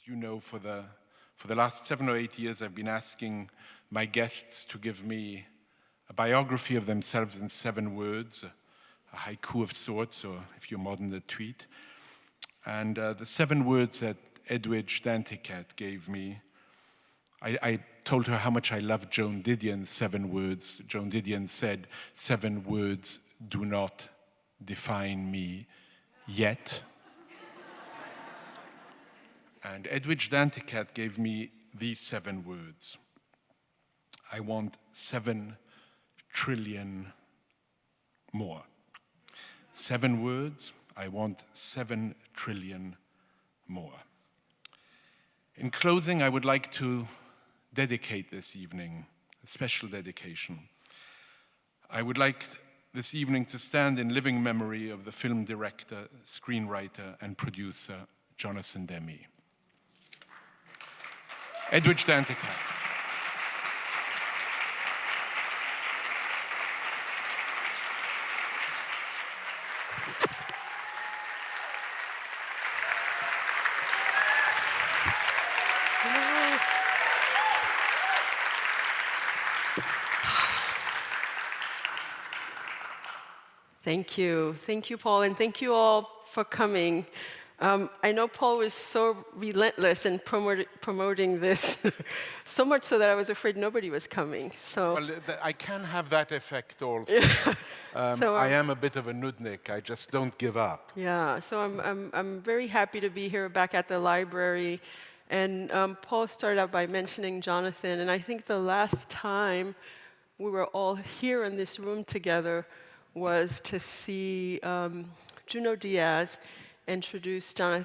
As you know, for the last 7 or 8 years, I've been asking my guests to give me a biography of themselves in 7 words, a haiku of sorts, or if you're modern, a tweet. And the 7 words that Edwidge Danticat gave me, I told her how much I loved Joan Didion's 7 words. Joan Didion said, 7 words do not define me yet. And Edwidge Danticat gave me these 7 words. I want 7 trillion more. 7 words, I want 7 trillion more. In closing, I would like to dedicate this evening, a special dedication. I would like this evening to stand in living memory of the film director, screenwriter, and producer, Jonathan Demme. Edwidge Danticat. Thank you. Thank you, Paul, and thank you all for coming. I know Paul was so relentless in promoting this, so much so that I was afraid nobody was coming. So well, I can have that effect also. I am a bit of a nudnik. I just don't give up. Yeah, so I'm very happy to be here back at the library. And Paul started out by mentioning Jonathan, and I think the last time we were all here in this room together was to see Junot Diaz interview Toni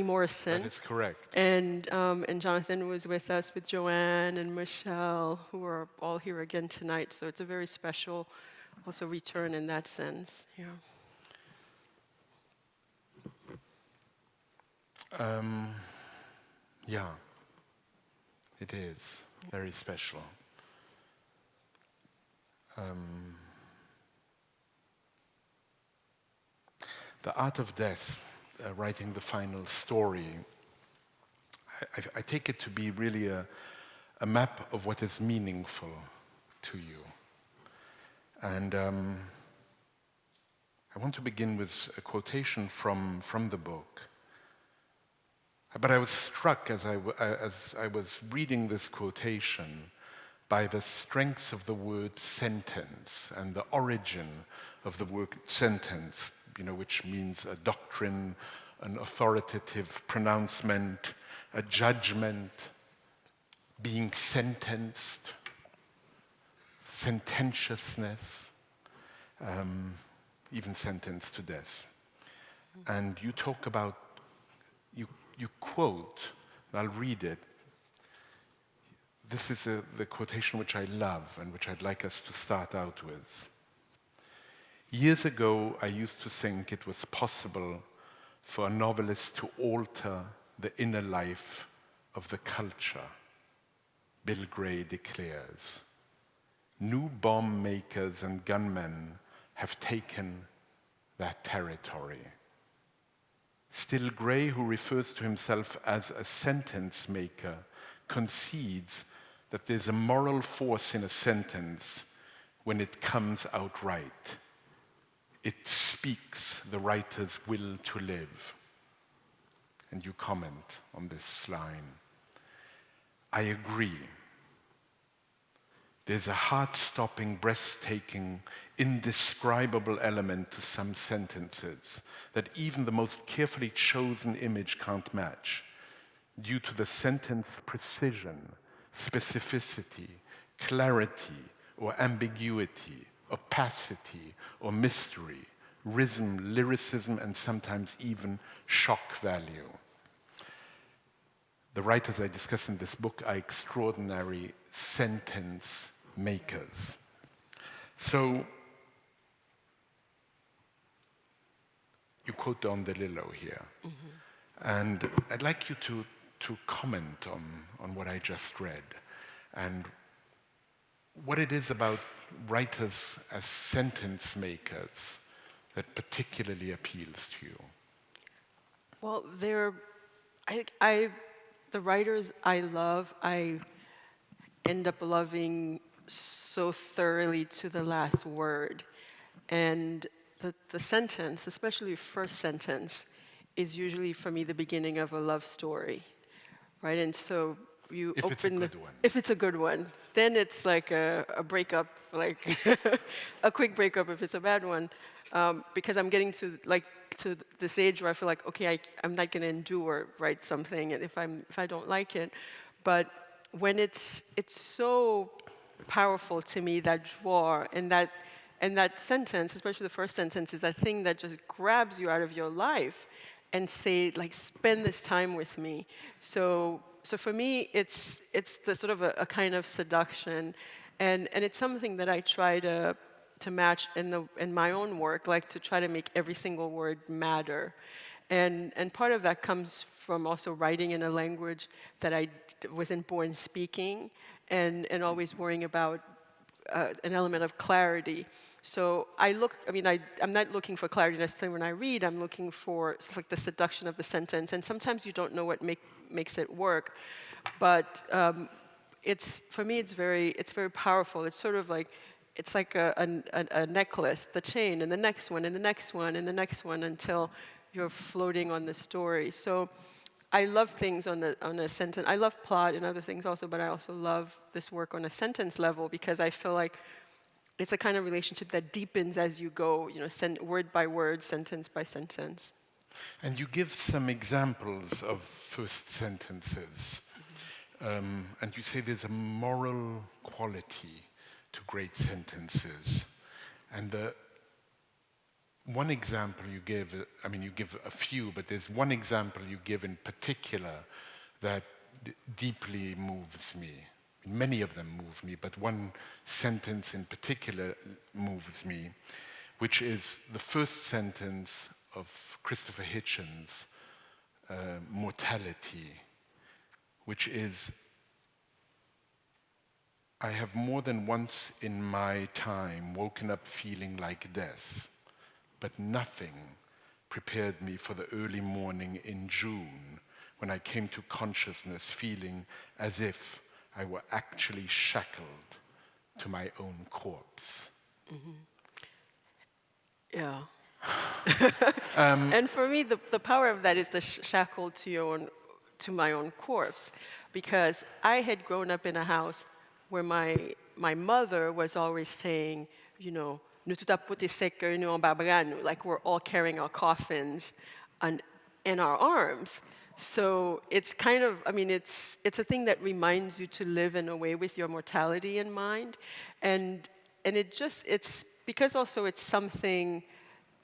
Morrison. That is correct. And Jonathan was with us with Joanne and Michelle, who are all here again tonight. So it's a very special, also return in that sense. Yeah. Yeah, it is very special. The Art of Death, writing the final story, I take it to be really a map of what is meaningful to you. And I want to begin with a quotation from the book. But I was struck as I was reading this quotation by the strength of the word sentence and the origin of the word sentence, which means a doctrine, an authoritative pronouncement, a judgment, being sentenced, sententiousness, even sentenced to death. And you talk about, you quote, and I'll read it. This is the quotation which I love and which I'd like us to start out with. Years ago, I used to think it was possible for a novelist to alter the inner life of the culture. Bill Gray declares, new bomb makers and gunmen have taken that territory. Still, Gray, who refers to himself as a sentence maker, concedes that there's a moral force in a sentence when it comes out right. It speaks the writer's will to live. And you comment on this line. I agree. There's a heart-stopping, breathtaking, indescribable element to some sentences that even the most carefully chosen image can't match, due to the sentence precision, specificity, clarity, or ambiguity, opacity, or mystery, rhythm, lyricism, and sometimes even shock value. The writers I discuss in this book are extraordinary sentence makers. So, you quote Don DeLillo here, and I'd like you to comment on what I just read and what it is about writers as sentence makers that particularly appeals to you. Well, they're the writers I love, I end up loving so thoroughly to the last word. And the sentence, especially first sentence, is usually for me the beginning of a love story, right? And so you If it's a open good one. if it's a good one, then it's like a breakup, like a quick breakup if it's a bad one, because I'm getting to this age where I feel like, okay, I'm not going to endure write something, and if I don't like it, but when it's so powerful to me, that draw and that sentence, especially the first sentence, is that thing that just grabs you out of your life and say, like, spend this time with me. So for me, it's the sort of a kind of seduction, and it's something that I try to match in my own work, like to try to make every single word matter. And part of that comes from also writing in a language that I wasn't born speaking, and always worrying about an element of clarity. So I'm not looking for clarity necessarily when I read. I'm looking for sort of like the seduction of the sentence. And sometimes you don't know what makes it work, but for me it's very powerful. It's sort of like a necklace, the chain, and the next one, and the next one, and the next one, until you're floating on the story. So I love things on a sentence. I love plot and other things also, but I also love this work on a sentence level, because I feel like it's a kind of relationship that deepens as you go, word by word, sentence by sentence. And you give some examples of first sentences. And you say there's a moral quality to great sentences. And the one example you give, you give a few, but there's one example you give in particular that deeply moves me. Many of them move me, but one sentence in particular moves me, which is the first sentence of Christopher Hitchens' Mortality, which is, I have more than once in my time woken up feeling like death, but nothing prepared me for the early morning in June when I came to consciousness feeling as if I were actually shackled to my own corpse. Mm-hmm. Yeah. And for me, the power of that is the shackled to my own corpse, because I had grown up in a house where my mother was always saying, like we're all carrying our coffins in our arms. So it's kind of, it's a thing that reminds you to live in a way with your mortality in mind. And it's because also it's something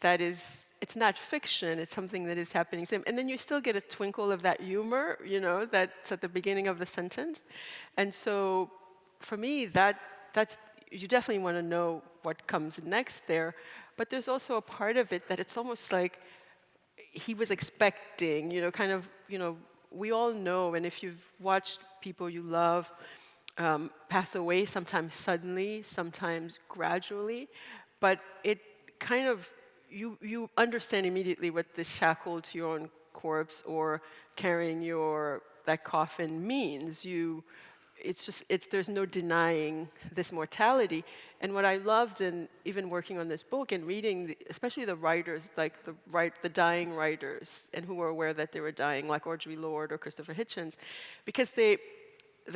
that it's not fiction, it's something that is happening. And then you still get a twinkle of that humor, that's at the beginning of the sentence. And so for me, that's, you definitely want to know what comes next there. But there's also a part of it that it's almost like he was expecting, we all know, and if you've watched people you love pass away, sometimes suddenly, sometimes gradually, but it kind of, you understand immediately what this shackled to your own corpse or carrying that coffin means. There's no denying this mortality. And what I loved in even working on this book and reading, especially the writers, like the dying writers, and who were aware that they were dying, like Audre Lorde or Christopher Hitchens, because they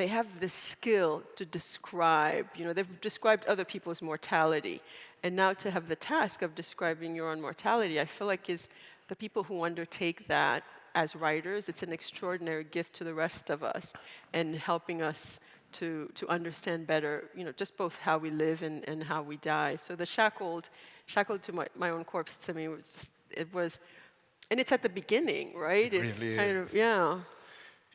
have this skill to describe, they've described other people's mortality. And now to have the task of describing your own mortality, I feel like is the people who undertake that as writers, it's an extraordinary gift to the rest of us, and helping us to understand better, just both how we live and how we die. So the shackled to my own corpse, to me, was, and it's at the beginning, right? It's really kind of, yeah.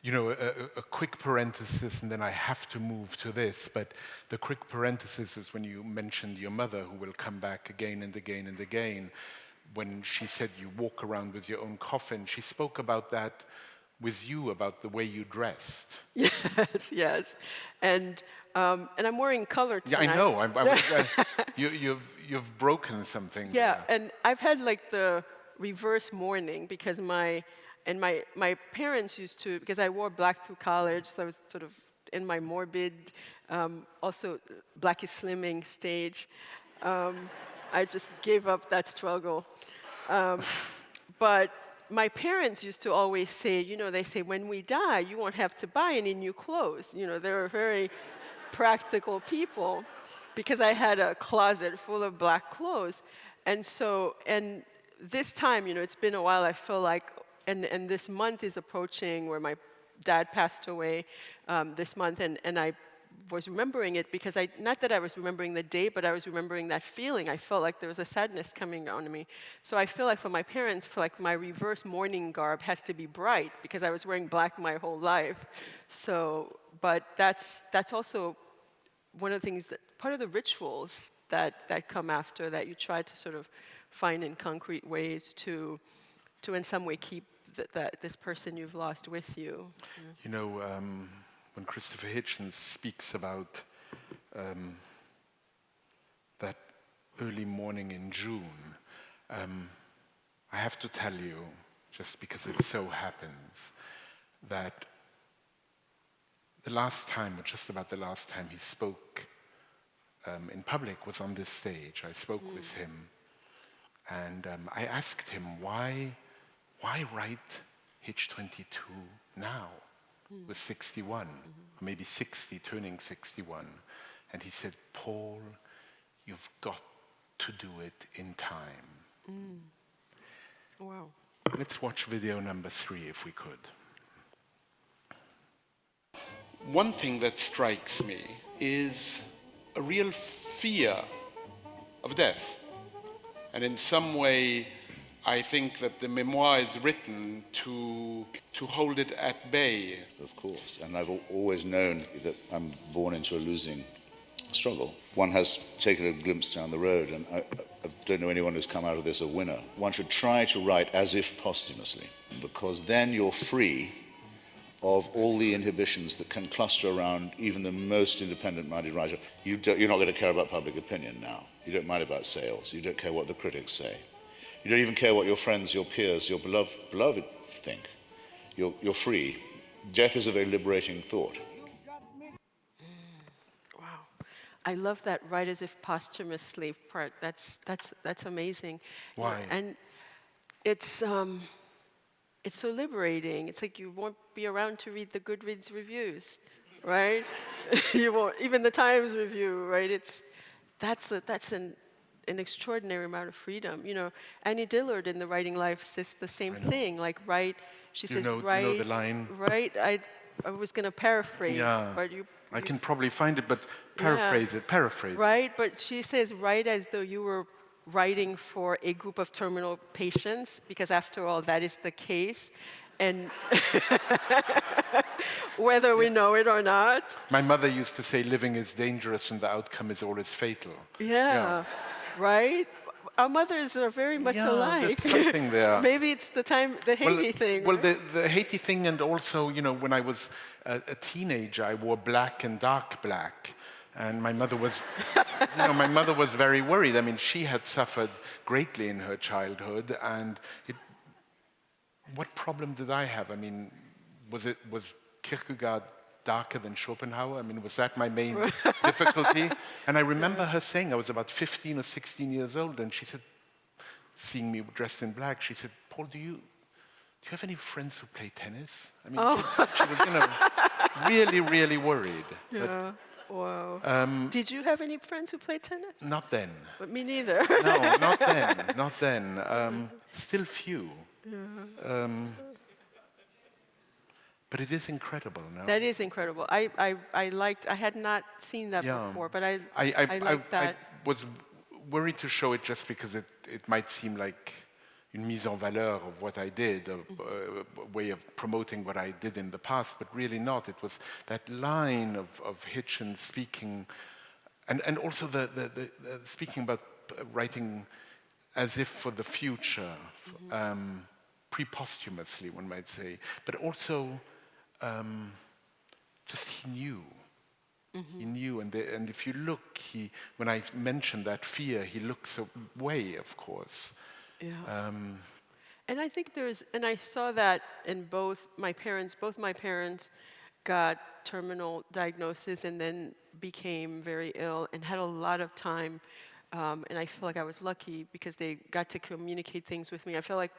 A quick parenthesis, and then I have to move to this, but the quick parenthesis is when you mentioned your mother, who will come back again and again and again. When she said you walk around with your own coffin, she spoke about that with you, about the way you dressed. Yes. And I'm wearing color tonight. Yeah, I know. You've broken something. Yeah, and I've had like the reverse mourning, because and my parents used to, because I wore black through college, so I was sort of in my morbid, also black is slimming stage. I just gave up that struggle. But my parents used to always say, you know, they say, when we die, you won't have to buy any new clothes. You know, they were very practical people because I had a closet full of black clothes. And so, and this time, you know, it's been a while, I feel like, and this month is approaching where my dad passed away this month, and I was remembering it because not that I was remembering the day, but I was remembering that feeling. I felt like there was a sadness coming on me. So I feel like for my parents, for like my reverse mourning garb has to be bright because I was wearing black my whole life. So, but that's also one of the things, part of the rituals that come after that you try to sort of find in concrete ways to in some way keep this person you've lost with you. You know, when Christopher Hitchens speaks about that early morning in June, I have to tell you, just because it so happens, that the last time, or just about the last time he spoke in public was on this stage. I spoke with him, and I asked him, why write Hitch 22 now? Was 61, or maybe 60, turning 61. And he said, Paul, you've got to do it in time. Wow. Let's watch video number 3, if we could. One thing that strikes me is a real fear of death. And in some way, I think that the memoir is written to hold it at bay. Of course, and I've always known that I'm born into a losing struggle. One has taken a glimpse down the road, and I don't know anyone who's come out of this a winner. One should try to write as if posthumously, because then you're free of all the inhibitions that can cluster around even the most independent-minded writer. You're not going to care about public opinion now. You don't mind about sales. You don't care what the critics say. You don't even care what your friends, your peers, your beloved think. You're free. Death is a very liberating thought. Wow. I love that write as if posthumously part. That's amazing. Why? And it's so liberating. It's like you won't be around to read the Goodreads reviews, right? You won't, even the Times review, right? That's an extraordinary amount of freedom. You know, Annie Dillard in The Writing Life says the same thing. Like, write. She says, write. You know the line? Right. I was going to paraphrase, but I can probably find it, but paraphrase it. Paraphrase. Right, but she says, write as though you were writing for a group of terminal patients, because after all, that is the case. And whether we know it or not. My mother used to say, living is dangerous and the outcome is always fatal. Yeah. Right? Our mothers are very much alike. There's something there. Maybe it's the Haiti thing. Well, right? the Haiti thing, and also, you know, when I was a teenager, I wore black and dark black. And my mother was, my mother was very worried. I mean, she had suffered greatly in her childhood, and what problem did I have? I mean, was Kierkegaard darker than Schopenhauer? I mean, was that my main difficulty? And I remember her saying, I was about 15 or 16 years old, and she said, seeing me dressed in black, she said, Paul, do you have any friends who play tennis? I mean, she was, really, really worried. Yeah. Wow. Did you have any friends who played tennis? Not then. But me neither. No, not then. Not then. Still few. Yeah. But it is incredible, no? That is incredible. I had not seen that before, but I liked that. I was worried to show it just because it might seem like une mise en valeur of what I did, a way of promoting what I did in the past, but really not. It was that line of Hitchens speaking, and also the speaking about writing as if for the future, pre-posthumously, one might say, but also just he knew. He knew, and if you look, when I mentioned that fear, he looks away, of course. Yeah. And I think and I saw that in both my parents got terminal diagnosis and then became very ill and had a lot of time. And I feel like I was lucky because they got to communicate things with me. I feel like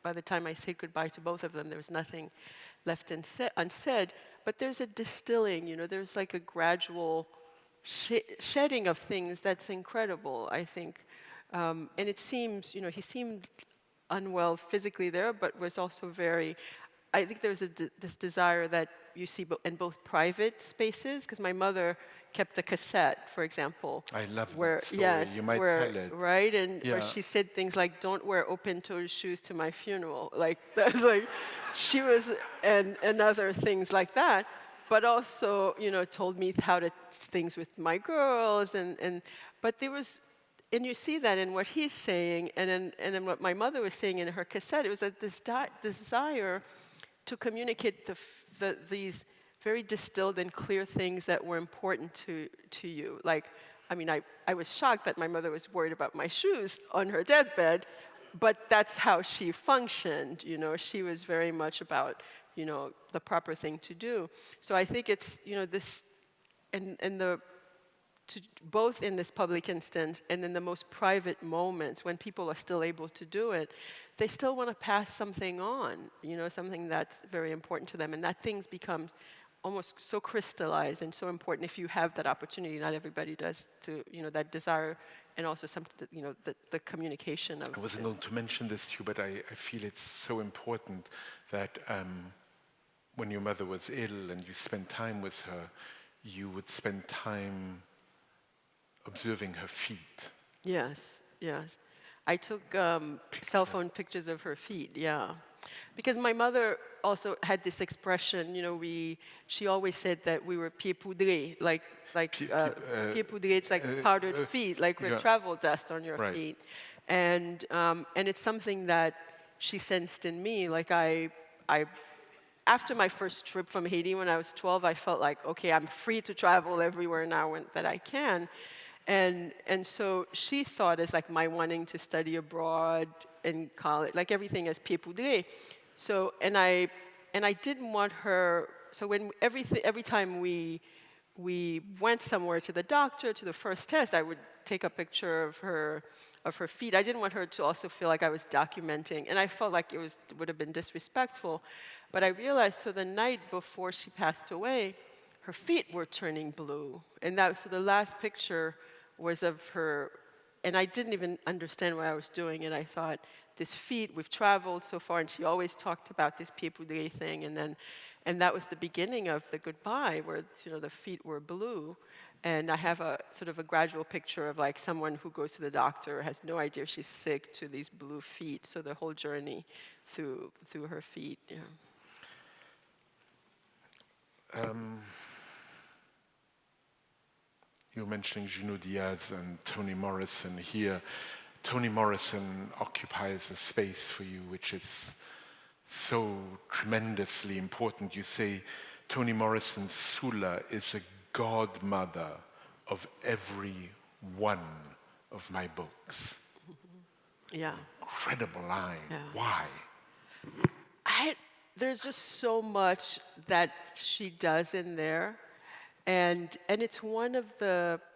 by the time I said goodbye to both of them, there was nothing left unsaid. But there's a distilling, there's like a gradual shedding of things that's incredible, I think. And it seems, he seemed unwell physically there, but was also I think there's this desire that you see in both private spaces, because my mother kept the cassette, for example. I love where, that story. Yes, You might tell it. Right, and Yeah. where she said things like, "Don't wear open-toed shoes to my funeral." Like, that was like, she was, and other things like that. But also, told me how to things with my girls, but there was, and you see that in what he's saying, and in what my mother was saying in her cassette. It was that this desire to communicate these very distilled and clear things that were important to you. Like, I was shocked that my mother was worried about my shoes on her deathbed, but that's how she functioned. She was very much about, the proper thing to do. So I think it's, this, both in this public instance and in the most private moments when people are still able to do it, they still want to pass something on, something that's very important to them. And that things become almost so crystallized and so important if you have that opportunity. Not everybody does, to, that desire, and also something that, the communication of. I wasn't going to mention this to you, but I feel it's so important that when your mother was ill and you spent time with her, you would spend time observing her feet. Yes. I took cell phone pictures of her feet, yeah. Because my mother also had this expression, she always said that we were pieds poudrés, pieds poudrés, it's like powdered feet, like with travel dust on your feet. And it's something that she sensed in me. Like after my first trip from Haiti when I was 12, I felt like, okay, I'm free to travel everywhere now that I can. And so she thought as like my wanting to study abroad in college, like everything as pieds poudrés. So, and I didn't want her, so when every time we went somewhere, to the doctor, to the first test, I would take a picture of her feet. I didn't want her to also feel like I was documenting, and I felt like it would have been disrespectful. But I realized, so the night before she passed away, her feet were turning blue. And so the last picture was of her, and I didn't even understand what I was doing, and I thought, this feet, we've traveled so far, and she always talked about this pieds poudrés thing, and that was the beginning of the goodbye, where the feet were blue. And I have a sort of a gradual picture of like someone who goes to the doctor, has no idea she's sick, to these blue feet. So the whole journey through her feet, yeah. You're mentioning Junot Diaz and Toni Morrison here. Toni Morrison occupies a space for you which is so tremendously important. You say Toni Morrison Sula is a godmother of every one of my books. Yeah. Incredible line. Yeah. Why? There's just so much that she does in there. And it's one of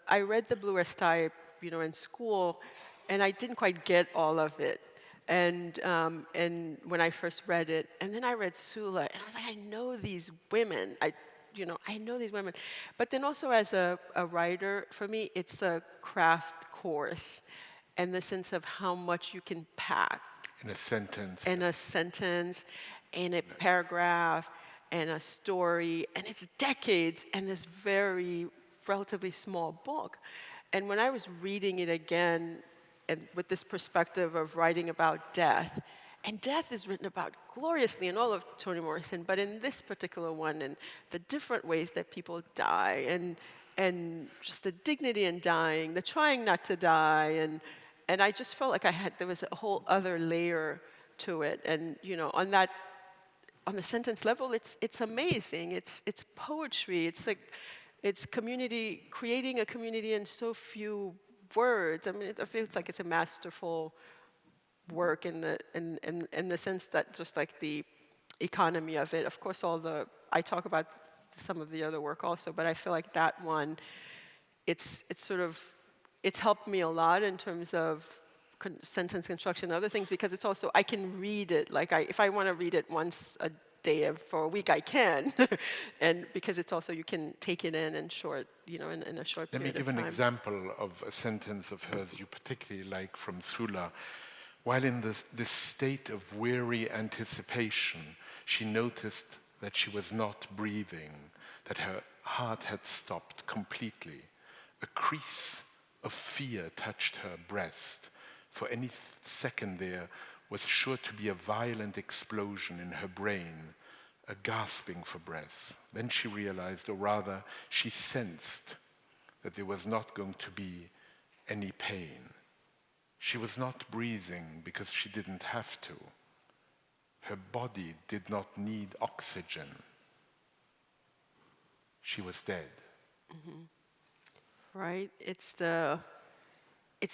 I read The Blue Estai, in school, and I didn't quite get all of it. And when I first read it, and then I read Sula, and I was like, I know these women. I know these women. But then also as a writer, for me, it's a craft course, and the sense of how much you can pack. In a sentence. In a paragraph, and a story, and it's decades, and this very relatively small book. And when I was reading it again, and with this perspective of writing about death, and death is written about gloriously in all of Toni Morrison, but in this particular one, and the different ways that people die, and just the dignity in dying, the trying not to die, and I just felt like there was a whole other layer to it, and on the sentence level, it's amazing. It's poetry. It's community, creating a community in so few words. I mean, it feels like it's a masterful work in the sense that just like the economy of it. Of course, I talk about some of the other work also, but I feel like that one, it's helped me a lot in terms of sentence construction and other things, because it's also, I can read it, like if I want to read it once a day for a week, I can, and because it's also, you can take it in short, in a short period of time. Let me give an example of a sentence of hers you particularly like from Sula. While in this state of weary anticipation, she noticed that she was not breathing, that her heart had stopped completely. A crease of fear touched her breast. For any second there was sure to be a violent explosion in her brain, a gasping for breath. Then she realized, or rather, she sensed that there was not going to be any pain. She was not breathing because she didn't have to. Her body did not need oxygen. She was dead. Mm-hmm. Right? It's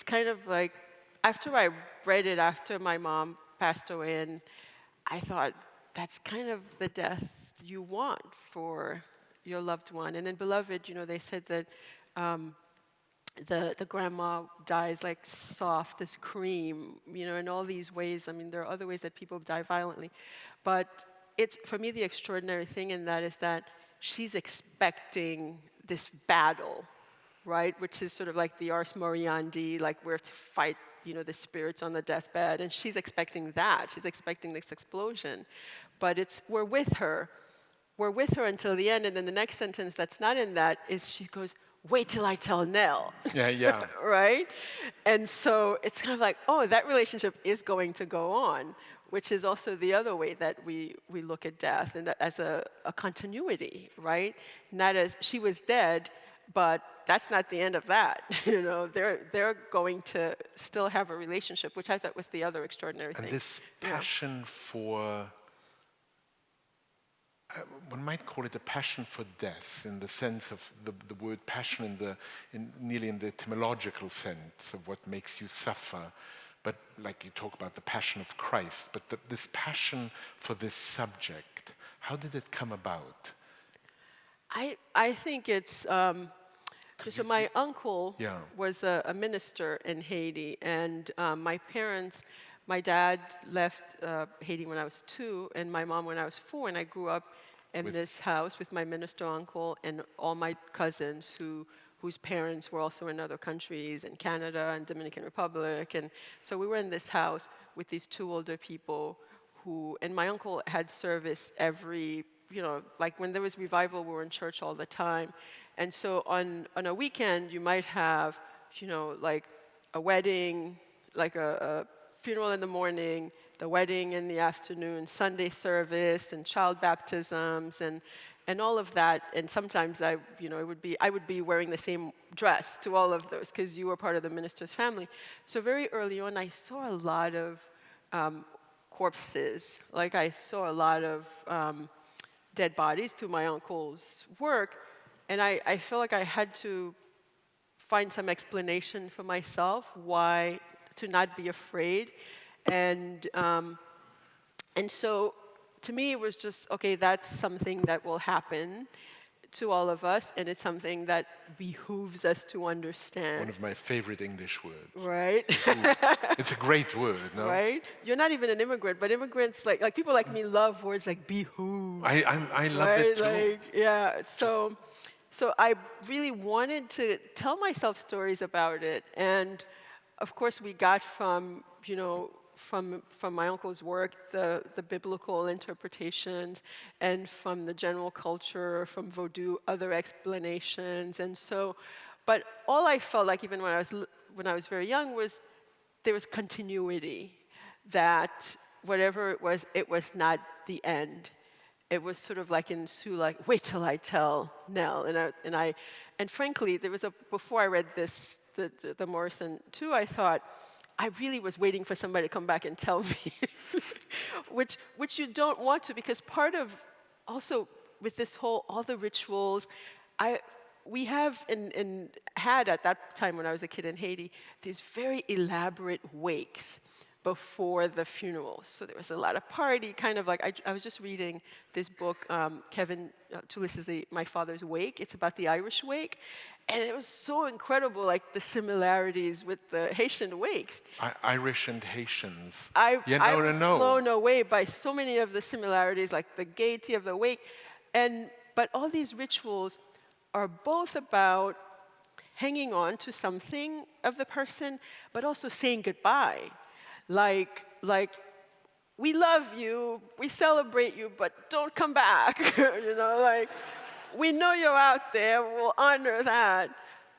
kind of like, after I read it, after my mom passed away, and I thought, that's kind of the death you want for your loved one. And then Beloved, they said that the grandma dies like soft as cream, in all these ways. I mean, there are other ways that people die violently. But it's, for me, the extraordinary thing in that is that she's expecting this battle, right? Which is sort of like the Ars Moriendi, like we're to fight, the spirits on the deathbed. And she's expecting that. She's expecting this explosion. But we're with her. We're with her until the end. And then the next sentence that's not in that is she goes, wait till I tell Nell. Yeah. Right? And so it's kind of like, oh, that relationship is going to go on, which is also the other way that we look at death, and that as a continuity, right? Not as, she was dead, but that's not the end of that. They're going to still have a relationship, which I thought was the other extraordinary thing. And this passion for, one might call it a passion for death, in the sense of the word passion nearly in the etymological sense of what makes you suffer. But like you talk about the passion of Christ, but this passion for this subject, how did it come about? I think it's, so my uncle was a minister in Haiti, and my dad left Haiti when I was 2, and my mom when I was 4, and I grew up in this house with my minister uncle and all my cousins whose parents were also in other countries, in Canada and Dominican Republic. And so we were in this house with these 2 older people and my uncle had service every, like when there was revival, we were in church all the time. And so on a weekend, you might have, like a wedding, like a funeral in the morning, the wedding in the afternoon, Sunday service, and child baptisms, and all of that. And sometimes I would be wearing the same dress to all of those because you were part of the minister's family. So very early on, I saw a lot of corpses. Like I saw a lot of dead bodies through my uncle's work, and I feel like I had to find some explanation for myself why to not be afraid. And so to me, it was just, okay, that's something that will happen to all of us, and it's something that behooves us to understand. One of my favorite English words. Right? It's a great word, no? Right? You're not even an immigrant, but immigrants, like people like me love words like behoove. I love it too. Like, yeah, so I really wanted to tell myself stories about it, and of course we got from my uncle's work, the biblical interpretations, and from the general culture, from Vodou, other explanations, and so, but all I felt like, even when I was very young, was there was continuity, that whatever it was not the end. It was sort of like in Sioux, like, wait till I tell Nell, and frankly, before I read this, the Morrison too, I thought, I really was waiting for somebody to come back and tell me, which you don't want to, because part of also with this whole, all the rituals, we have had at that time when I was a kid in Haiti, these very elaborate wakes before the funerals. So there was a lot of party, kind of like, I was just reading this book, Kevin Tullis' My Father's Wake. It's about the Irish wake. And it was so incredible, like the similarities with the Haitian wakes. Irish and Haitians. I no, was blown away by so many of the similarities, like the gaiety of the wake. But all these rituals are both about hanging on to something of the person, but also saying goodbye. Like, we love you, we celebrate you, but don't come back. Like, we know you're out there, we'll honor that.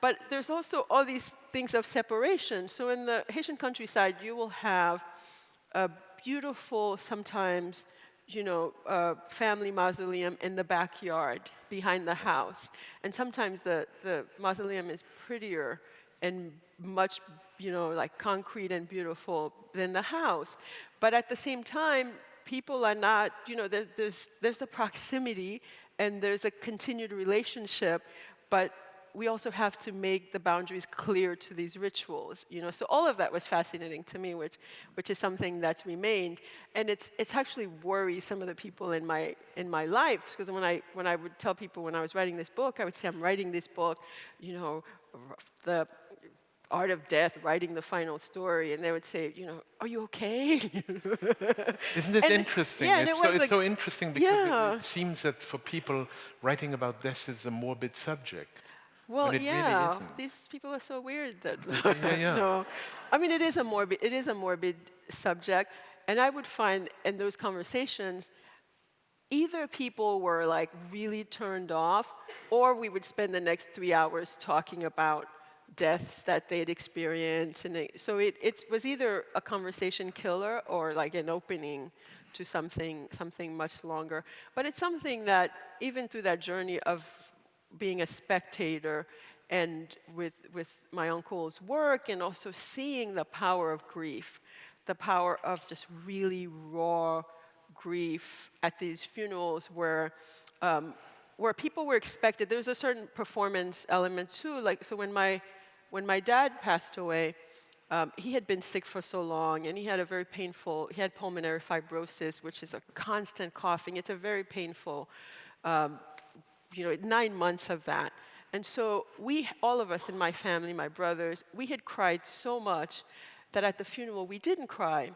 But there's also all these things of separation. So in the Haitian countryside, you will have a beautiful, sometimes, family mausoleum in the backyard behind the house. And sometimes the mausoleum is prettier and much, like concrete and beautiful than the house. But at the same time, people are not, there's the proximity and there's a continued relationship, but we also have to make the boundaries clear to these rituals, So all of that was fascinating to me, which is something that's remained, and it's actually worries some of the people in my life, because when I would tell people when I was writing this book, I would say I'm writing this book, the art of death, writing the final story, and they would say, are you okay? Isn't it interesting? Yeah, it's so interesting because it seems that for people, writing about death is a morbid subject. Well, Really isn't. These people are so weird that. Yeah. No, I mean it is a morbid subject, and I would find in those conversations, either people were like really turned off, or we would spend the next 3 hours talking about deaths that they'd experienced, and so it was either a conversation killer or like an opening to something much longer. But it's something that even through that journey of being a spectator and with my uncle's work and also seeing the power of grief, the power of just really raw grief at these funerals where people were expected. There was a certain performance element too. Like, so when my dad passed away, he had been sick for so long, and he had he had pulmonary fibrosis, which is a constant coughing. It's a very painful 9 months of that. And so all of us in my family, my brothers, we had cried so much that at the funeral we didn't cry.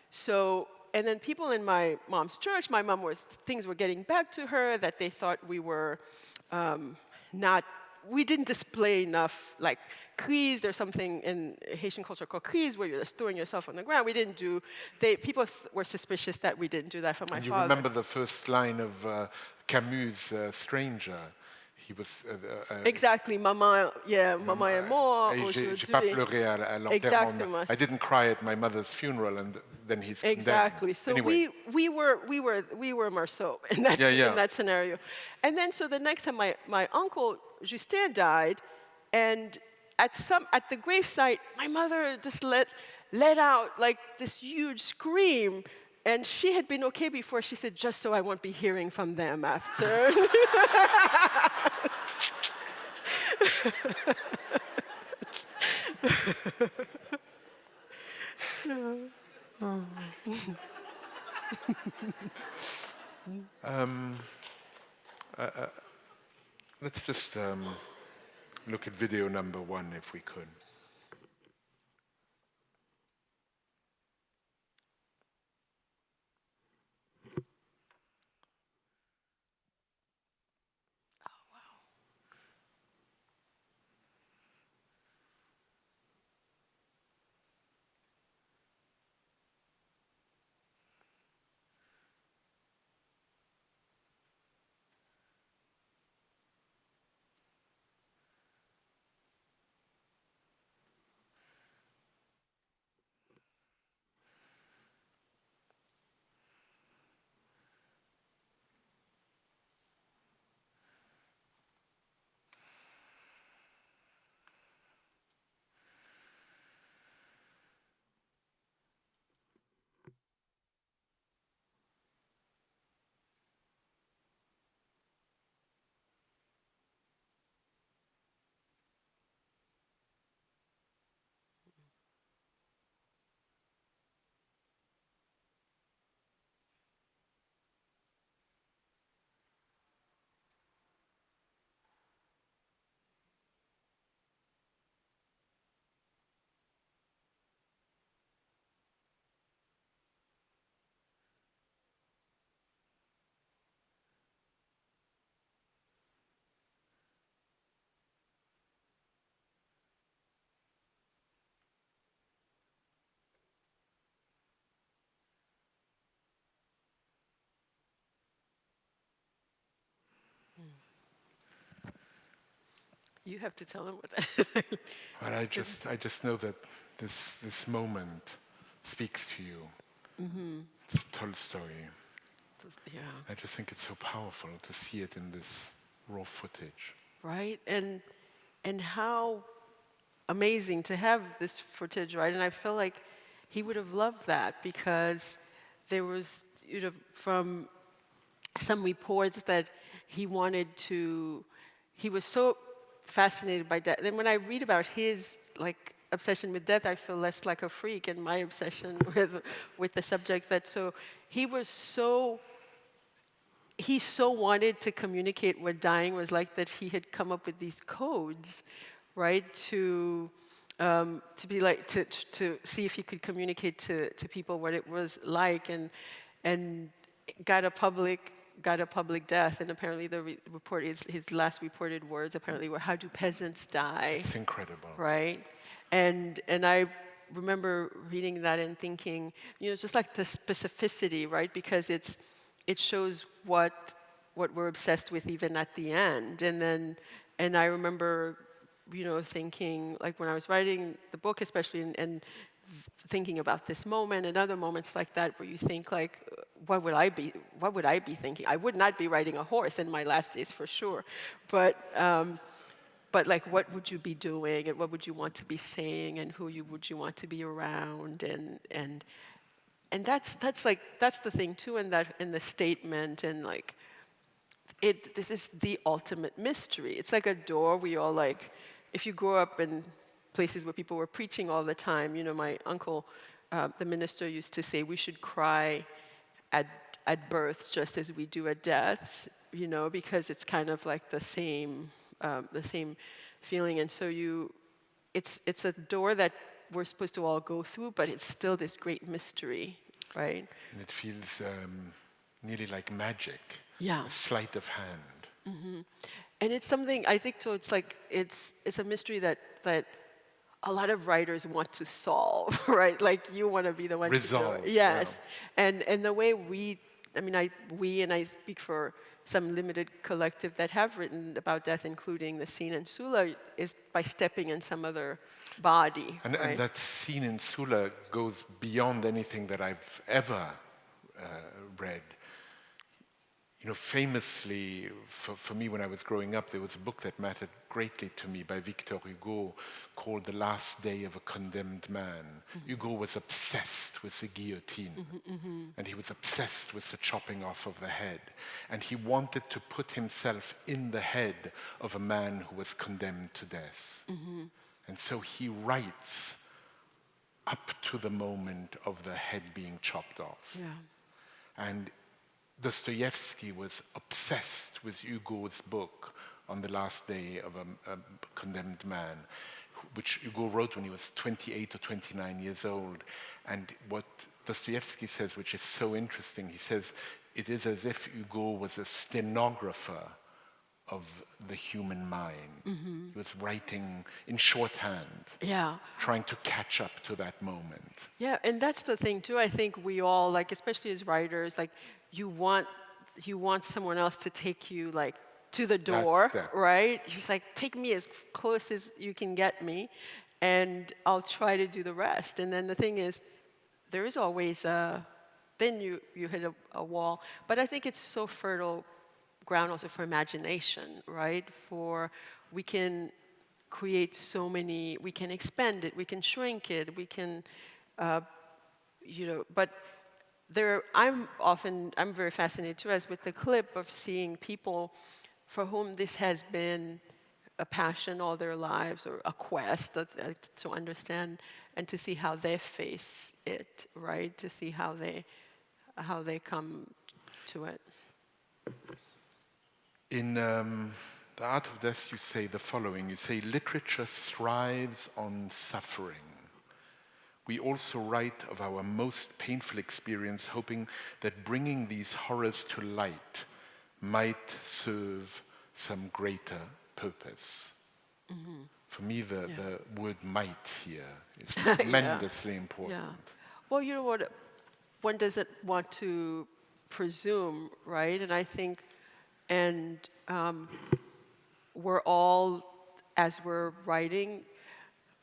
So, and then people in my mom's church, things were getting back to her, that they thought we were we didn't display enough, like crise. There's something in Haitian culture called crise, where you're just throwing yourself on the ground. We didn't do, people were suspicious that we didn't do that for my father. You remember the first line of Camus' Stranger? He was... exactly, maman est morte. J'ai pas pleuré à l'enterrement. I didn't cry at my mother's funeral, and then he's condemned. Exactly. So anyway. we were Marceau in that scenario. And then so the next time my uncle Justin died, and at the gravesite, my mother just let out like this huge scream. And she had been okay before. She said, just so I won't be hearing from them after. Let's just look at video number 1, if we could. You have to tell them what that is. But I just know that this moment speaks to you. It's Tolstoy. Yeah. I just think it's so powerful to see it in this raw footage. Right? And how amazing to have this footage, right? And I feel like he would have loved that because there was, from some reports that he was so fascinated by death. Then when I read about his obsession with death, I feel less like a freak in my obsession with the subject. He so wanted to communicate what dying was like that he had come up with these codes, right? To see if he could communicate to people what it was like, and got a public death. And apparently his last reported words apparently were, "How do peasants die?" It's incredible. Right? And I remember reading that and thinking, it's just like the specificity, right? Because it shows what we're obsessed with even at the end. And I remember, thinking, like when I was writing the book especially, and thinking about this moment and other moments like that where you think like, what would I be thinking? I would not be riding a horse in my last days for sure. But like, what would you be doing, and what would you want to be saying, and would you want to be around, and that's the thing too, in the statement, and like, this is the ultimate mystery. It's like a door we all like. If you grow up in places where people were preaching all the time, my uncle, the minister, used to say we should cry at births just as we do at deaths, because it's kind of like the same feeling. And so it's a door that we're supposed to all go through, but it's still this great mystery, right? And it feels nearly like magic. Yeah. A sleight of hand. Mm-hmm. And it's something, I think, so it's like, it's a mystery that a lot of writers want to solve, right? Like, you want to be the one Resolve. to do it. Yes. Yeah. And the way we and I speak for some limited collective that have written about death, including the scene in Sula, is by stepping in some other body. And, right? and that scene in Sula goes beyond anything that I've ever read. Famously, for me, when I was growing up, there was a book that mattered greatly to me by Victor Hugo called The Last Day of a Condemned Man. Mm-hmm. Hugo was obsessed with the guillotine, and he was obsessed with the chopping off of the head. And he wanted to put himself in the head of a man who was condemned to death. Mm-hmm. And so he writes up to the moment of the head being chopped off. Yeah. And Dostoevsky was obsessed with Hugo's book On the Last Day of a Condemned Man, which Hugo wrote when he was 28 or 29 years old. And what Dostoevsky says, which is so interesting, he says, it is as if Hugo was a stenographer of the human mind. Mm-hmm. He was writing in shorthand, trying to catch up to that moment. Yeah, and that's the thing too. I think we all, like, especially as writers, like, you want someone else to take you like to the door, right? He's like, take me as close as you can get me, and I'll try to do the rest. And then the thing is, there is always then you hit a wall. But I think it's so fertile ground also for imagination, right? We can create so many, we can expand it, we can shrink it, we can, but I'm very fascinated too, as with the clip of seeing people for whom this has been a passion all their lives, or a quest to understand, and to see how they face it, right? To see how they come to it. In The Art of Death, you say the following. You say, literature thrives on suffering. We also write of our most painful experience, hoping that bringing these horrors to light might serve some greater purpose. Mm-hmm. For me, the word might here is tremendously important. Yeah. Well, you know what? One doesn't want to presume, right? And I think, we're all as we're writing,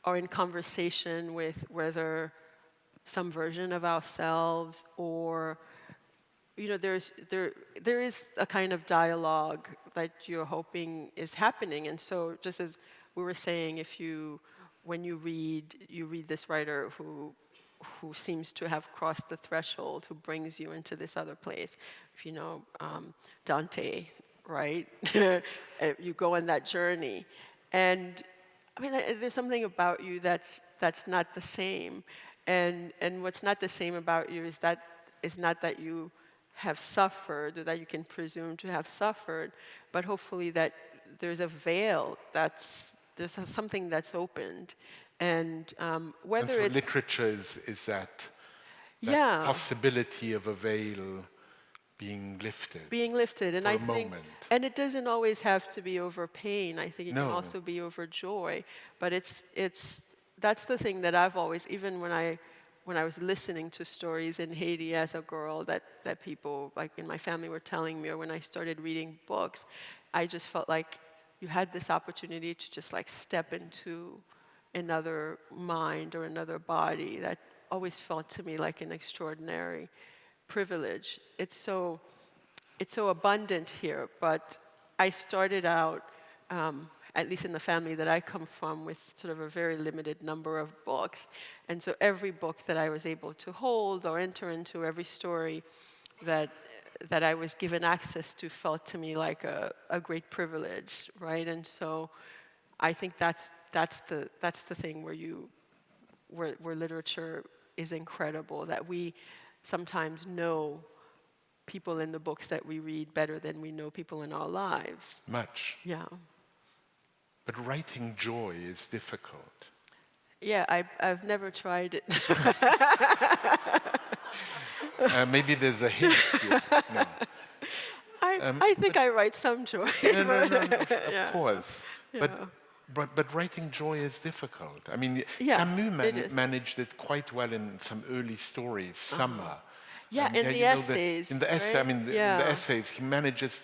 are in conversation with whether some version of ourselves, or there is a kind of dialogue that you're hoping is happening. And so, just as we were saying, when you read this writer who seems to have crossed the threshold, who brings you into this other place. If you know Dante, right? You go on that journey, and I mean, there's something about you that's not the same, and what's not the same about you is not that you have suffered, or that you can presume to have suffered, but hopefully that there's a veil there's something that's opened, and whether and so it's literature is that yeah, possibility of a veil being lifted and for I a think, moment. and it doesn't always have to be over pain. I think it can No. also be over joy. But that's the thing that I've always, even when I was listening to stories in Haiti as a girl that people like in my family were telling me, or when I started reading books, I just felt like you had this opportunity to just like step into another mind or another body. That always felt to me like an extraordinary privilege. It's so abundant here, but I started out, at least in the family that I come from, with sort of a very limited number of books. And so every book that I was able to hold or enter into, every story that I was given access to, felt to me like a great privilege, right? And so I think that's the thing where literature is incredible, that we sometimes know people in the books that we read better than we know people in our lives. Much. Yeah. But writing joy is difficult. Yeah, I've never tried it. Maybe there's a hint here. No. I think I write some joy. No, of Yeah. course. Yeah. But writing joy is difficult. I mean, Yeah, Camus it is. managed it quite well in some early stories, Summer. Yeah, in the you know, essays. in the essay, right? I mean, in the essays, he manages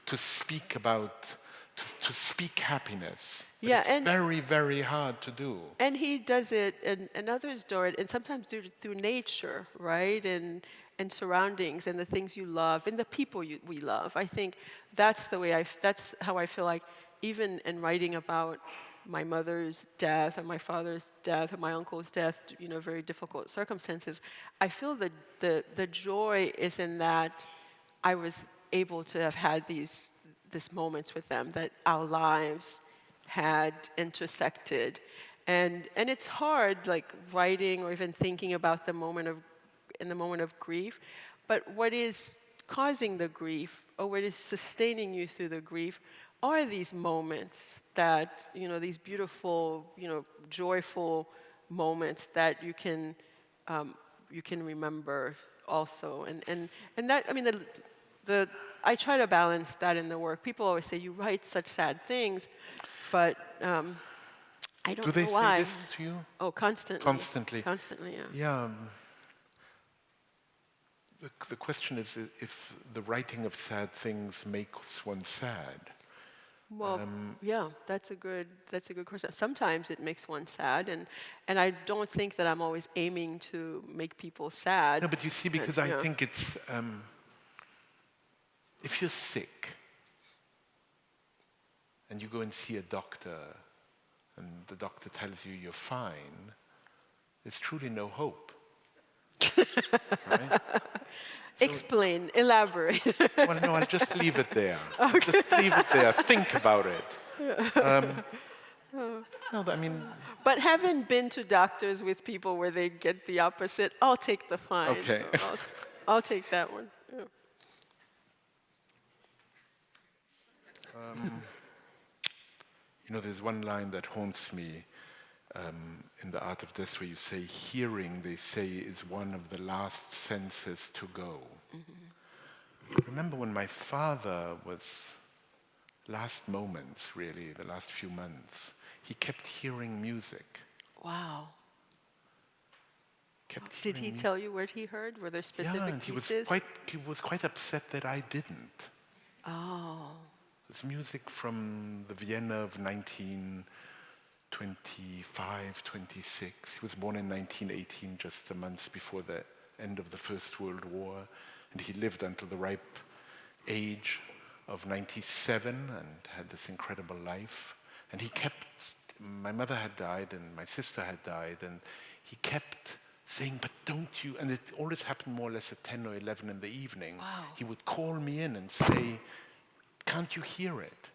to speak about, to speak happiness. But Yeah, it's and very, very hard to do. And he does it, and others do it, and sometimes do it through nature, right? And surroundings, and the things you love, and the people we love. I think that's the way that's how I feel like, even in writing about my mother's death, or my father's death, or my uncle's death, very difficult circumstances, I feel the joy is in that I was able to have had these moments with them, that our lives had intersected, and it's hard, like writing or even thinking about in the moment of grief, but what is causing the grief, or what is sustaining you through the grief, are these moments that these beautiful, joyful moments that you can remember also, and that, I mean, I try to balance that in the work. People always say, you write such sad things, but I don't know why. Do they say this to you? Oh, constantly. Constantly. Constantly, yeah. Yeah. The question is if the writing of sad things makes one sad. Well, yeah, that's a good question. Sometimes it makes one sad, and I don't think that I'm always aiming to make people sad. No, but you see, because I think it's if you're sick and you go and see a doctor and the doctor tells you you're fine, there's truly no hope. Right? Explain, elaborate. Well, no, I'll just leave it there. Okay. Just leave it there. Think about it. No, I mean... But having been to doctors with people where they get the opposite, I'll take the fine. Okay. I'll take that one. Yeah. There's one line that haunts me in The Art of Death, where you say, hearing, they say, is one of the last senses to go. Mm-hmm. I remember when my father was, last moments, really, the last few months, he kept hearing music. Wow. Did he tell you what he heard? Were there specific and pieces? he was quite upset that I didn't. Oh. It's music from the Vienna of 1925, 26. He was born in 1918, just a month before the end of the First World War, and he lived until the ripe age of 97 and had this incredible life. And he kept, my mother had died and my sister had died, and he kept saying, but don't you, and it always happened more or less at 10 or 11 in the evening. Wow. He would call me in and say, can't you hear it?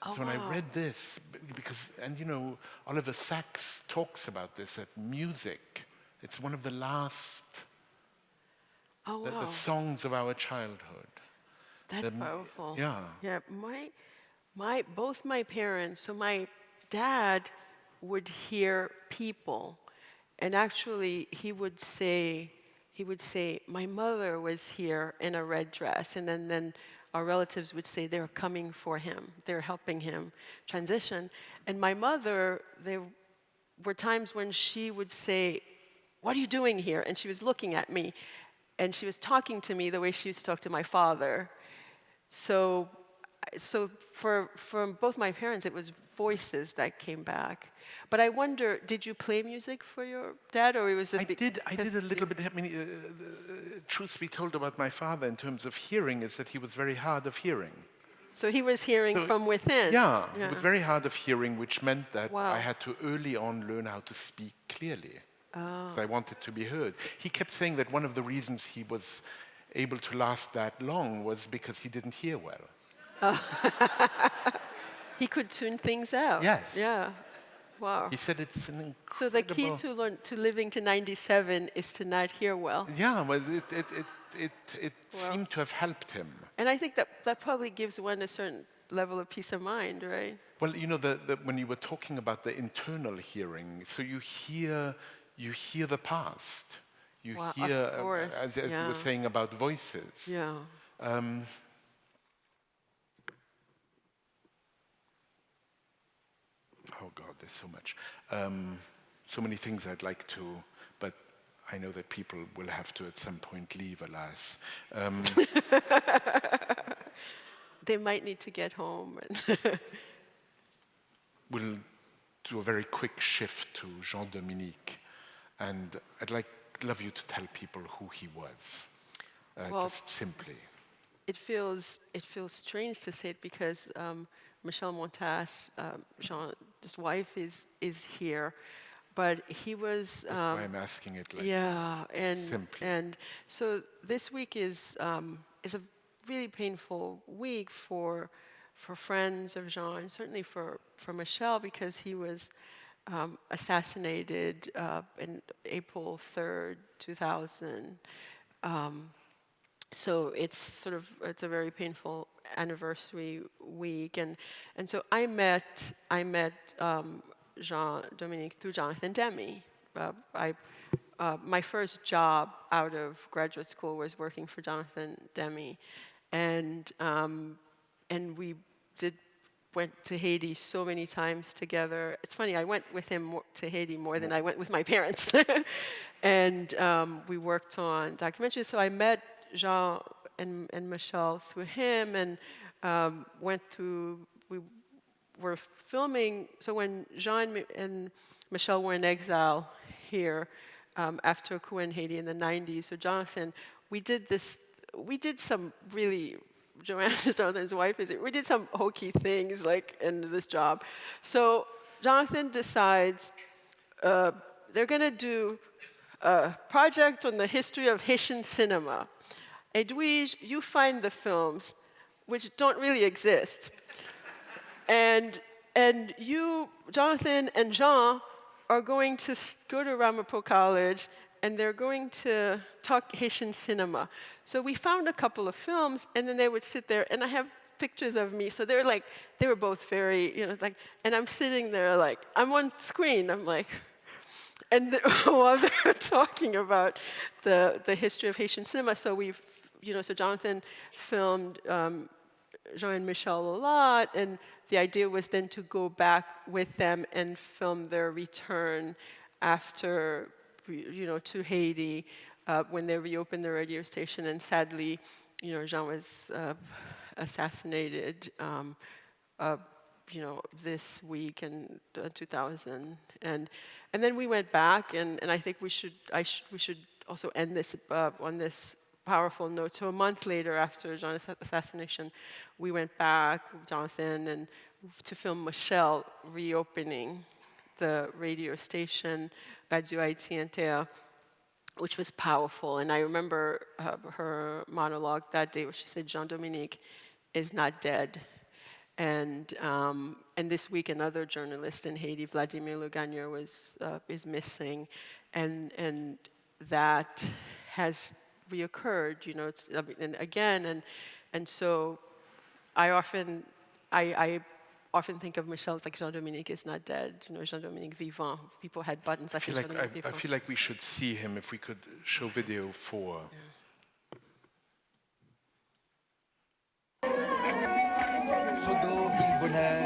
Oh, So when wow. I read this, because, and you know, Oliver Sacks talks about this, that music, it's one of the last Oh, wow. the songs of our childhood. That's powerful. Yeah. Yeah, both my parents, so my dad would hear people, and actually he would say, my mother was here in a red dress, and then our relatives would say they're coming for him, they're helping him transition. And my mother, there were times when she would say, what are you doing here? And she was looking at me, and she was talking to me the way she used to talk to my father. So from both my parents, it was voices that came back. But I wonder, did you play music for your dad, or it was just I did a little bit. I mean, truth be told about my father in terms of hearing is that he was very hard of hearing. So he was hearing from within. Yeah, he was very hard of hearing, which meant that Wow. I had to early on learn how to speak clearly. Because I wanted to be heard. He kept saying that one of the reasons he was able to last that long was because he didn't hear well. He could tune things out. Yes. Yeah. Wow. He said it's an incredible... So the key to living to 97 is to not hear well. Yeah, well, it seemed to have helped him. And I think that probably gives one a certain level of peace of mind, right? Well, you know, when you were talking about the internal hearing, so you hear the past. You Wow, hear, of course, as you yeah. were saying about voices. Yeah. Oh God, there's so much. So many things I'd like to, but I know that people will have to at some point leave, alas. They might need to get home. We'll do a very quick shift to Jean-Dominique, and I'd love you to tell people who he was, Well, just simply. It feels strange to say it because Michel Montas, Jean's wife, is here, but he was. That's why I'm asking it like simply. And so this week is a really painful week for friends of Jean, and certainly for Michel, because he was assassinated in April 3rd, 2000. So it's a very painful anniversary week, and so I met Jean-Dominique through Jonathan Demme. My first job out of graduate school was working for Jonathan Demme, and we went to Haiti so many times together. It's funny, I went with him to Haiti more than I went with my parents, and we worked on documentaries. So I met Jean and Michel through him, and we were filming. So when Jean and Michel were in exile here after a coup in Haiti in the 90s, so Jonathan, we did some really, Jonathan's wife is it, we did some hokey things like in this job. So Jonathan decides they're gonna do a project on the history of Haitian cinema. Edwidge, you find the films, which don't really exist. And you, Jonathan and Jean, are going to go to Ramapo College, and they're going to talk Haitian cinema. So we found a couple of films, and then they would sit there, and I have pictures of me. So they were both very, and I'm sitting there like, I'm on screen, I'm like, and while they're talking about the history of Haitian cinema, so so Jonathan filmed Jean and Michel a lot, and the idea was then to go back with them and film their return after, to Haiti when they reopened the radio station. And sadly, Jean was assassinated, this week in 2000, and then we went back, and I think we should also end this on this powerful note. So a month later, after John's assassination, we went back, Jonathan, and to film Michelle reopening the radio station, Radio Haitian, which was powerful. And I remember her monologue that day where she said, Jean-Dominique is not dead. And this week, another journalist in Haiti, Vladimir Lugagnon, is missing, and that has reoccurred. And again, and so I often think of Michelle as like Jean-Dominique is not dead. Jean-Dominique vivant. People had buttons. I feel like we should see him if we could show video 4. Yeah. Sodo, ville bonheur,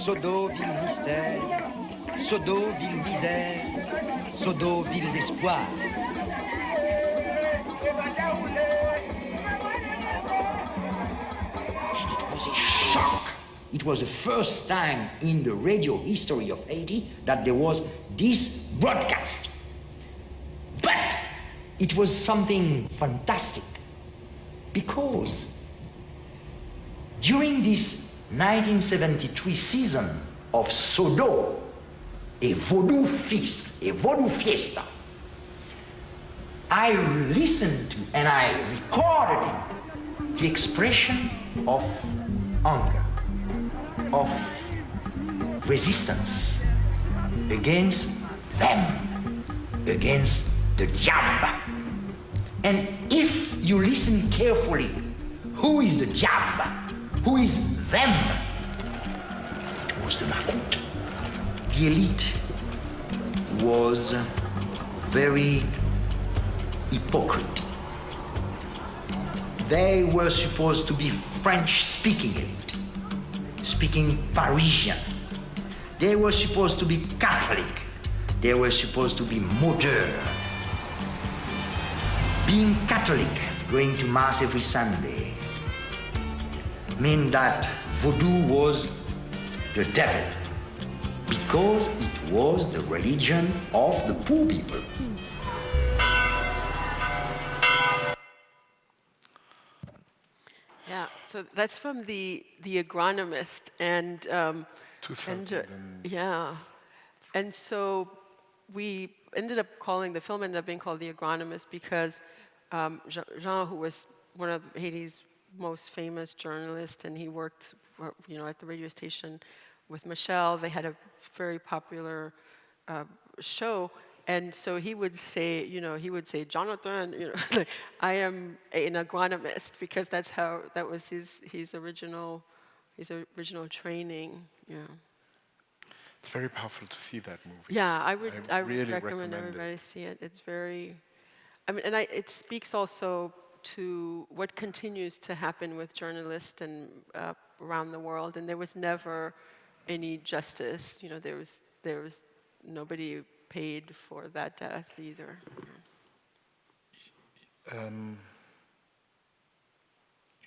Sodo, ville mystère, Sodo, ville misère, Sodo, ville d'espoir. It was a shock. It was the first time in the radio history of Haiti that there was this broadcast. But it was something fantastic because during this 1973 season of Sodo, a vaudou feast, a vaudou fiesta, I listened to and I recorded the expression of hunger, of resistance against them, against the diable. And if you listen carefully, who is the diable? Who is them? It was the Macoute. The elite was very hypocrite. They were supposed to be French-speaking elite, speaking Parisian. They were supposed to be Catholic. They were supposed to be modern. Being Catholic, going to Mass every Sunday, meant that voodoo was the devil, because it was the religion of the poor people. Yeah, so that's from the agronomist, and and so we ended up calling the film ended up being called The Agronomist because Jean, who was one of Haiti's most famous journalists, and he worked, at the radio station with Michelle. They had a very popular show, and so he would say, Jonathan, I am an agronomist, because that was his original training. Yeah. It's very powerful to see that movie. Yeah, I really recommend everybody see it. It's very, it speaks also to what continues to happen with journalists and around the world, and there was never any justice. There was nobody paid for that death either. You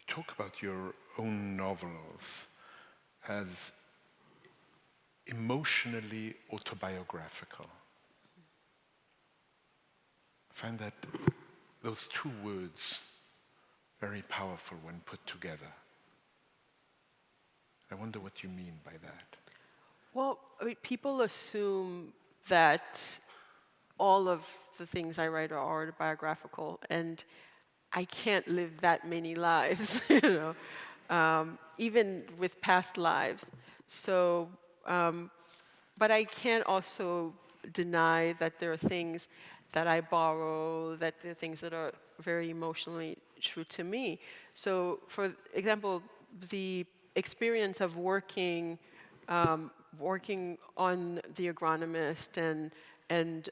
talk about your own novels as emotionally autobiographical. I find that those two words very powerful when put together. I wonder what you mean by that. Well, people assume that all of the things I write are autobiographical, and I can't live that many lives, even with past lives. So, but I can't also deny that there are things that I borrow, that there are things that are very emotionally true to me. So, for example, the experience of working on The Agronomist and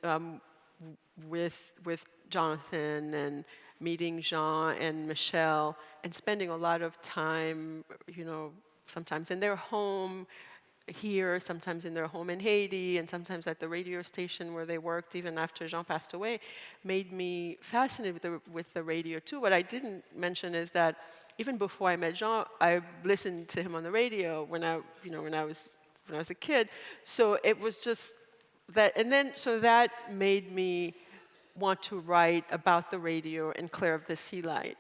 with Jonathan and meeting Jean and Michelle and spending a lot of time, sometimes in their home here, sometimes in their home in Haiti, and sometimes at the radio station where they worked even after Jean passed away, made me fascinated with the radio too. What I didn't mention is that even before I met Jean, I listened to him on the radio when I was a kid. So it was just that, and then so that made me want to write about the radio and Claire of the Sea Light.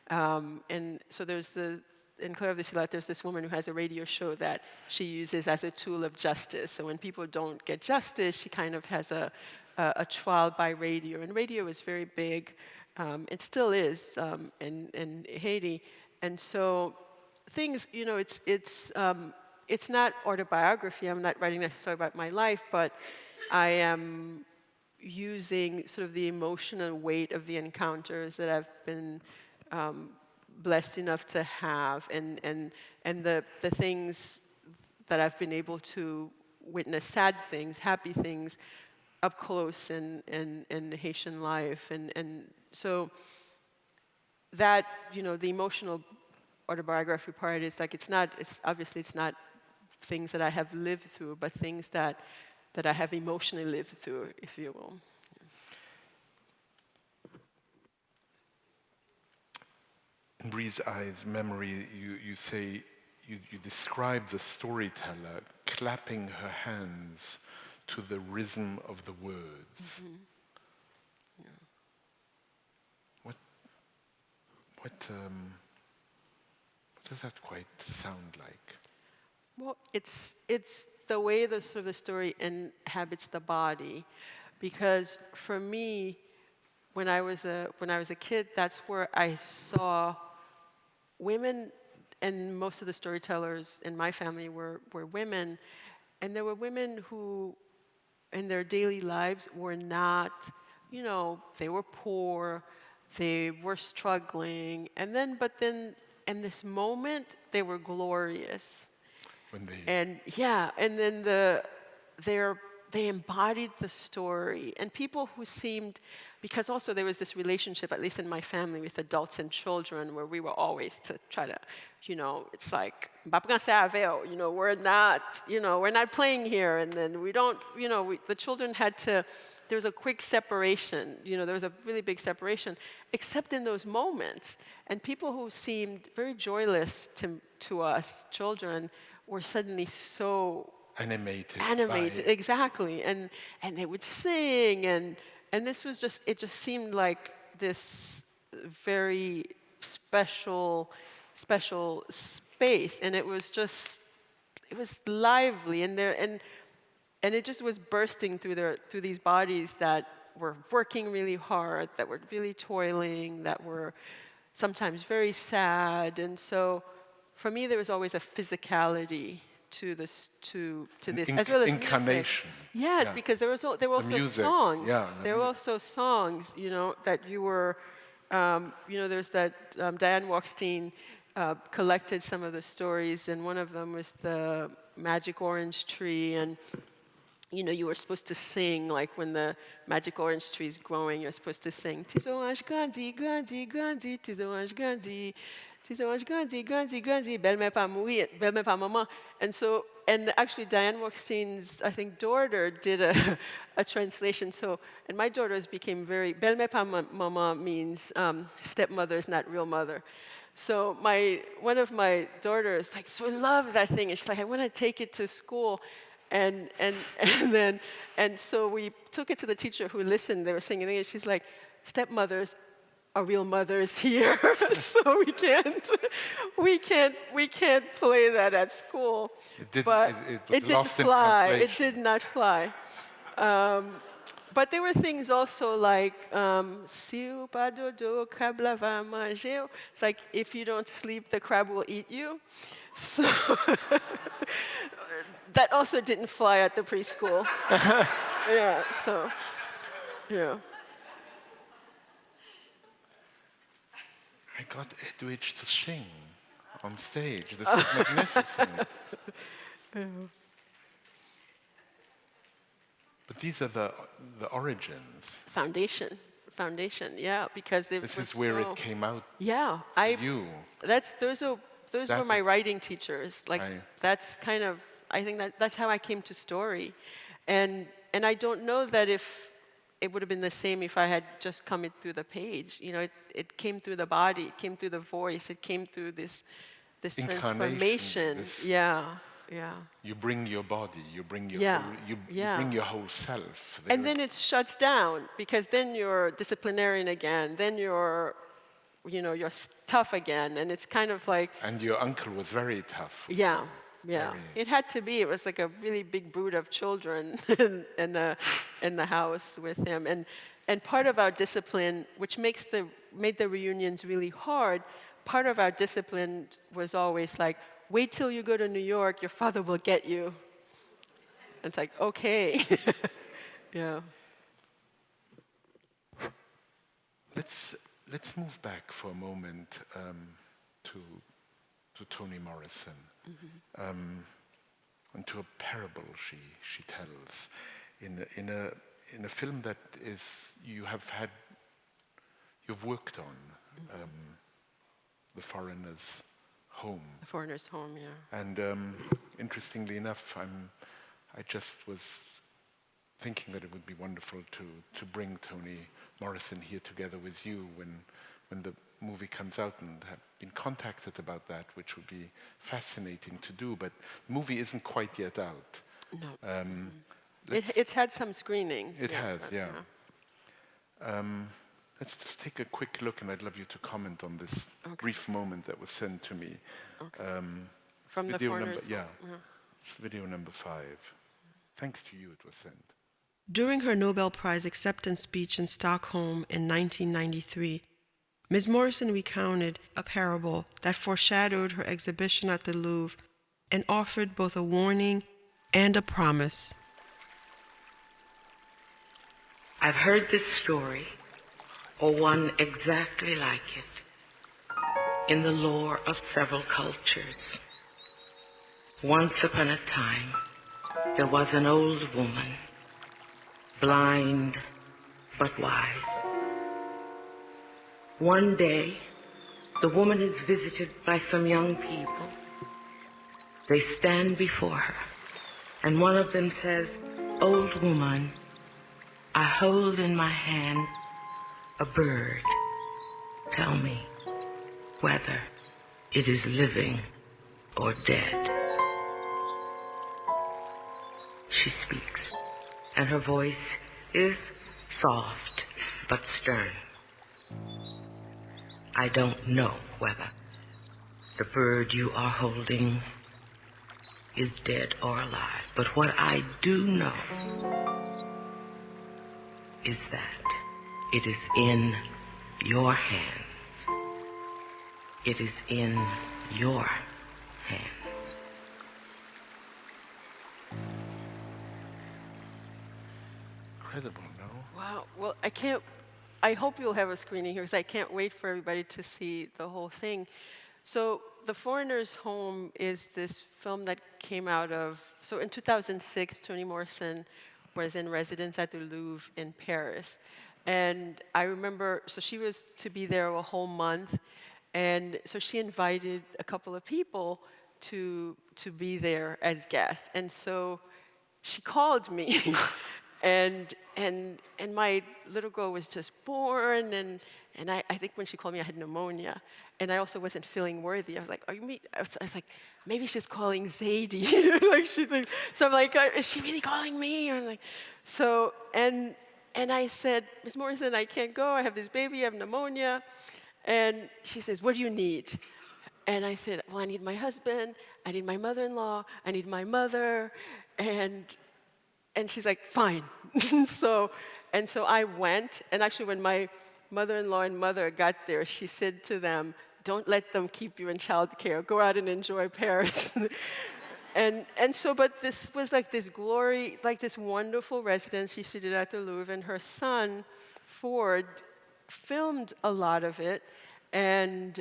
And so in Claire of the Sea Light, there's this woman who has a radio show that she uses as a tool of justice. So when people don't get justice, she kind of has a trial by radio. And radio is very big. It still is in Haiti. And so things, it's not autobiography. I'm not writing necessarily about my life, but I am using sort of the emotional weight of the encounters that I've been blessed enough to have, and the things that I've been able to witness, sad things, happy things, up close in Haitian life, and so that the emotional autobiography part is like it's obviously not things that I have lived through, but things that I have emotionally lived through, if you will. In Bree's Eyes Memory, you say, you describe the storyteller clapping her hands to the rhythm of the words. Mm-hmm. Yeah. What does that quite sound like? Well, it's the way the sort of the story inhabits the body, because for me, when I was a kid, that's where I saw women, and most of the storytellers in my family were women, and there were women who, in their daily lives, were not, they were poor, they were struggling, but then in this moment, they were glorious. And then they embodied the story. And people who seemed, because also there was this relationship, at least in my family, with adults and children, where we were always to try to, it's like, we're not playing here. And then we don't, the children had to, there was a quick separation, there was a really big separation, except in those moments. And people who seemed very joyless to us, children, were suddenly so animated, exactly, and they would sing, and this was it just seemed like this very special space, and it was lively, and it just was bursting through these bodies that were working really hard, that were really toiling, that were sometimes very sad, and so for me there was always a physicality to this, as well as incarnation. Music. Yes, because there were also songs. Yeah, there were also songs, that you were, there's that Diane Walkstein collected some of the stories, and one of them was the magic orange tree, and you were supposed to sing, like when the magic orange tree is growing, you're supposed to sing, Tis orange grandi, grandi, grandi, tis orange grandi. Tis orange grandi, grandi, grandi, belle-mère pas mourir, belle-mère pas maman. And actually Diane Walkstein's, I think, daughter did a translation. So, and my daughters became very, belle-mère pas maman means stepmother is not real mother. So one of my daughters, like, so I love that thing. And she's like, I want to take it to school. And so we took it to the teacher who listened. They were singing it, and she's like, stepmothers are real mothers here, so we can't play that at school. It didn't fly. It did not fly. But there were things also like, si ou pas dodo, crabe la va manger. It's like, if you don't sleep, the crab will eat you. So that also didn't fly at the preschool. Yeah. I got Edwidge to sing on stage. This was magnificent. But these are the origins. Foundation, yeah, because this is where it came out. Yeah, those were my writing teachers. Like that's kind of, I think that's how I came to story, and I don't know that if it would have been the same if I had just come it through the page. You know, it came through the body, it came through the voice, it came through this Incarnation, transformation. this- Yeah, yeah. You bring your body, you bring your Yeah, whole, you yeah. bring your whole self. And then it shuts down because then you're disciplinarian again. Then you're tough again, and it's kind of like. And your uncle was very tough. Yeah, yeah. Very. It had to be. It was like a really big brood of children in the house with him, and part of our discipline, which made the reunions really hard. Part of our discipline was always like, wait till you go to New York, your father will get you. And it's like, okay. Yeah. Let's move back for a moment to Toni Morrison, and to a parable she tells in a film that you've worked on, The Foreigner's Home. The Foreigner's Home, yeah. And interestingly enough, I just was thinking that it would be wonderful to bring Toni Morrison here together with you when the movie comes out, and have been contacted about that, which would be fascinating to do, but the movie isn't quite yet out. No. It's had some screenings. It has, yeah. Let's just take a quick look, and I'd love you to comment on this brief moment that was sent to me. Okay. From the video Foreigners' number, Home. Yeah. It's video number 5. Thanks to you, it was sent. During her Nobel Prize acceptance speech in Stockholm in 1993, Ms. Morrison recounted a parable that foreshadowed her exhibition at the Louvre and offered both a warning and a promise. I've heard this story, or one exactly like it, in the lore of several cultures. Once upon a time, there was an old woman, blind but wise. One day, the woman is visited by some young people. They stand before her, and one of them says, "Old woman, I hold in my hand a bird. Tell me whether it is living or dead." She speaks, and her voice is soft but stern. I don't know whether the bird you are holding is dead or alive, but what I do know is that it is in your hands. It is in your hands. Incredible, no? Wow. Well, I hope you'll have a screening here because I can't wait for everybody to see the whole thing. So The Foreigner's Home is this film that came out of, so in 2006, Toni Morrison was in residence at the Louvre in Paris. And I remember, so she was to be there a whole month, and so she invited a couple of people to be there as guests. And so she called me, and my little girl was just born, and I think when she called me, I had pneumonia, and I also wasn't feeling worthy. I was like, "Are you me?" I was like, maybe she's calling Zadie. Like she thinks. So I'm like, is she really calling me? Or like, so and I said, "Ms. Morrison, I can't go. I have this baby. I have pneumonia." And she says, "What do you need?" And I said, "Well, I need my husband. I need my mother-in-law. I need my mother." And she's like, "Fine." So I went, and actually when my mother-in-law and mother got there, she said to them, "Don't let them keep you in childcare. Go out and enjoy Paris." But this was like this glory, like this wonderful residence she did at the Louvre, and her son, Ford, filmed a lot of it, and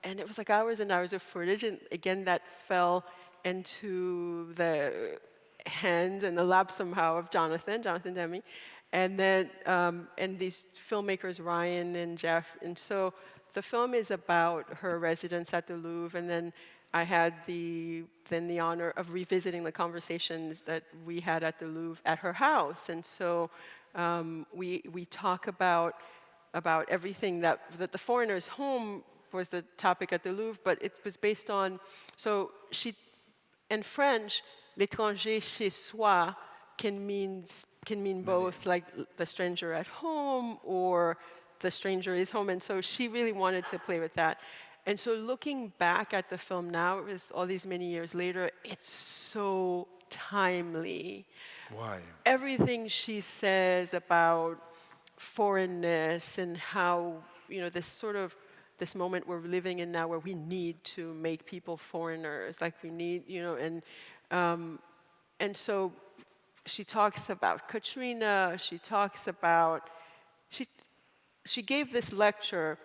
it was like hours and hours of footage, and again, that fell into the hands and the lap somehow of Jonathan Demme, and then and these filmmakers Ryan and Jeff, and so the film is about her residence at the Louvre, and then I had the honor of revisiting the conversations that we had at the Louvre at her house, and so We talk about everything that the foreigner's home was the topic at the Louvre, but it was based on, so she, in French, l'étranger chez soi can mean both, like the stranger at home or the stranger is home, and so she really wanted to play with that. And so looking back at the film now, it was all these many years later, it's so timely. Why? Everything she says about foreignness and how, this moment we're living in now where we need to make people foreigners, like we need, and so she talks about Katrina, she talks about, she gave this lecture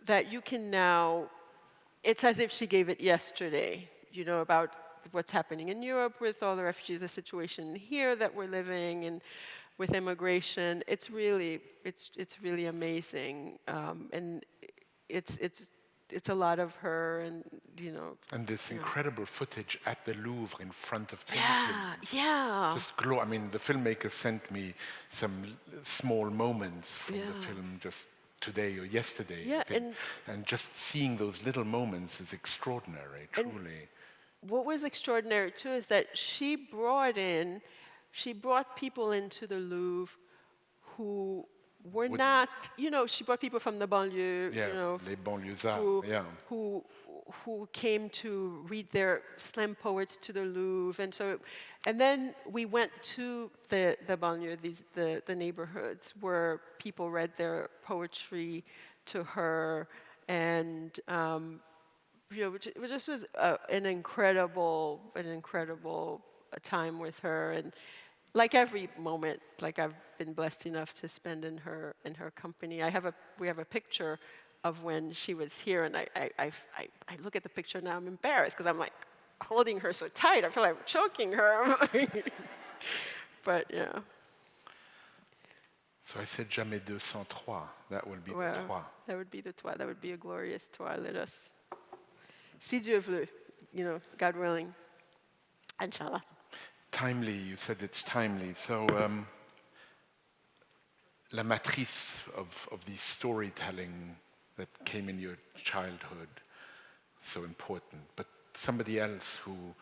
that you can now, it's as if she gave it yesterday, about what's happening in Europe with all the refugees, the situation here that we're living, and with immigration. It's really amazing, and it's a lot of her, and And this incredible footage at the Louvre in front of Yeah, paintings. yeah. Just I mean, the filmmaker sent me some small moments from the Yeah. film just today or yesterday. Yeah, I think. And just seeing those little moments is extraordinary, truly. What was extraordinary too is that she brought people into the Louvre who were not, she brought people from the banlieue, les banlieusards, who came to read their slam poets to the Louvre, and then we went to the banlieue, the neighborhoods where people read their poetry to her, and it just was an incredible time with her, and like every moment, like I've been blessed enough to spend in her company. We have a picture of when she was here, and I look at the picture now, I'm embarrassed because I'm like holding her so tight. I feel like I'm choking her. But yeah. So I said jamais 203. That will be Well, the trois. that would be the trois. That would be a glorious trois. Let us, si Dieu veut, God willing, inshallah. Timely, you said it's timely. So la matrice of the storytelling that came in your childhood, so important. But somebody else who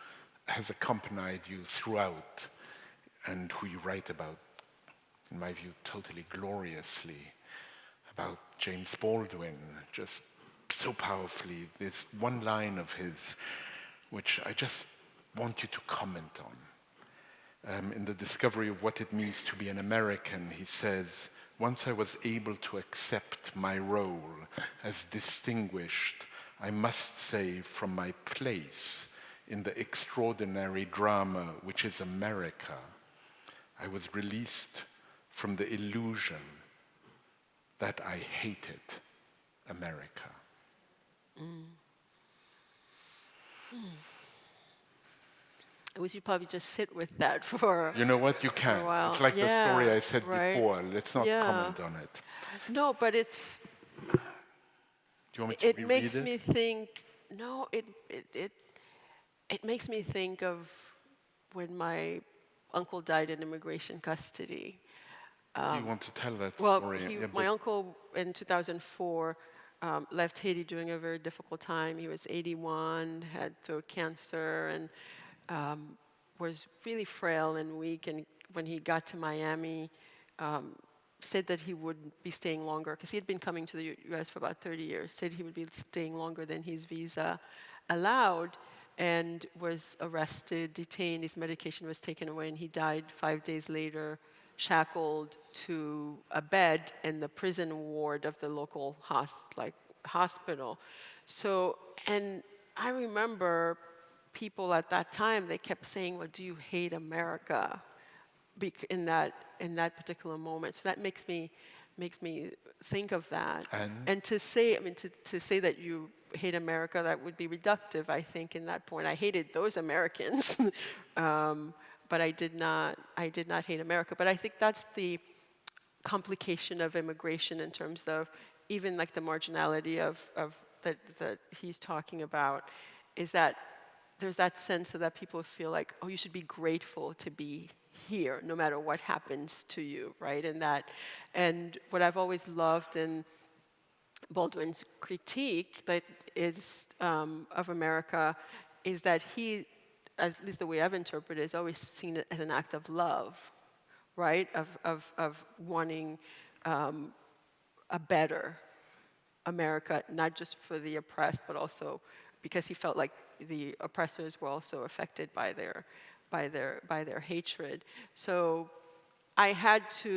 has accompanied you throughout and who you write about, in my view, totally gloriously, about James Baldwin, just so powerfully. There's one line of his which I just want you to comment on. In the discovery of what it means to be an American, he says, once I was able to accept my role as distinguished, I must say, from my place in the extraordinary drama which is America, I was released from the illusion that I hated America. We should probably just sit with that for You know what? You can. a while. It's like the story I said right. before. Let's not comment on it. No, but it's. Do you want me to It reread makes it? me think. No, it makes me think of when my uncle died in immigration custody. Do you want to tell that Well, story? Yeah, my but- uncle in 2004 left Haiti during a very difficult time. He was 81, had throat cancer, and was really frail and weak. And when he got to Miami, said that he would be staying longer because he had been coming to the U.S. for about 30 years. Said he would be staying longer than his visa allowed, and was arrested, detained. His medication was taken away, and he died 5 days later, shackled to a bed in the prison ward of the local hospital. So, and I remember people at that time, they kept saying, well, do you hate America? In that particular moment. So that makes me think of that. And to say, to say that you hate America, that would be reductive, I think, in that point. I hated those Americans, but I did not hate America. But I think that's the complication of immigration in terms of even like the marginality of that he's talking about, is that there's that sense that people feel like, oh, you should be grateful to be here, no matter what happens to you, right? And what I've always loved in Baldwin's critique that is of America is that he, at least the way I've interpreted it, is always seen it as an act of love, right? Of wanting a better America, not just for the oppressed, but also because he felt like the oppressors were also affected by their hatred. So I had to,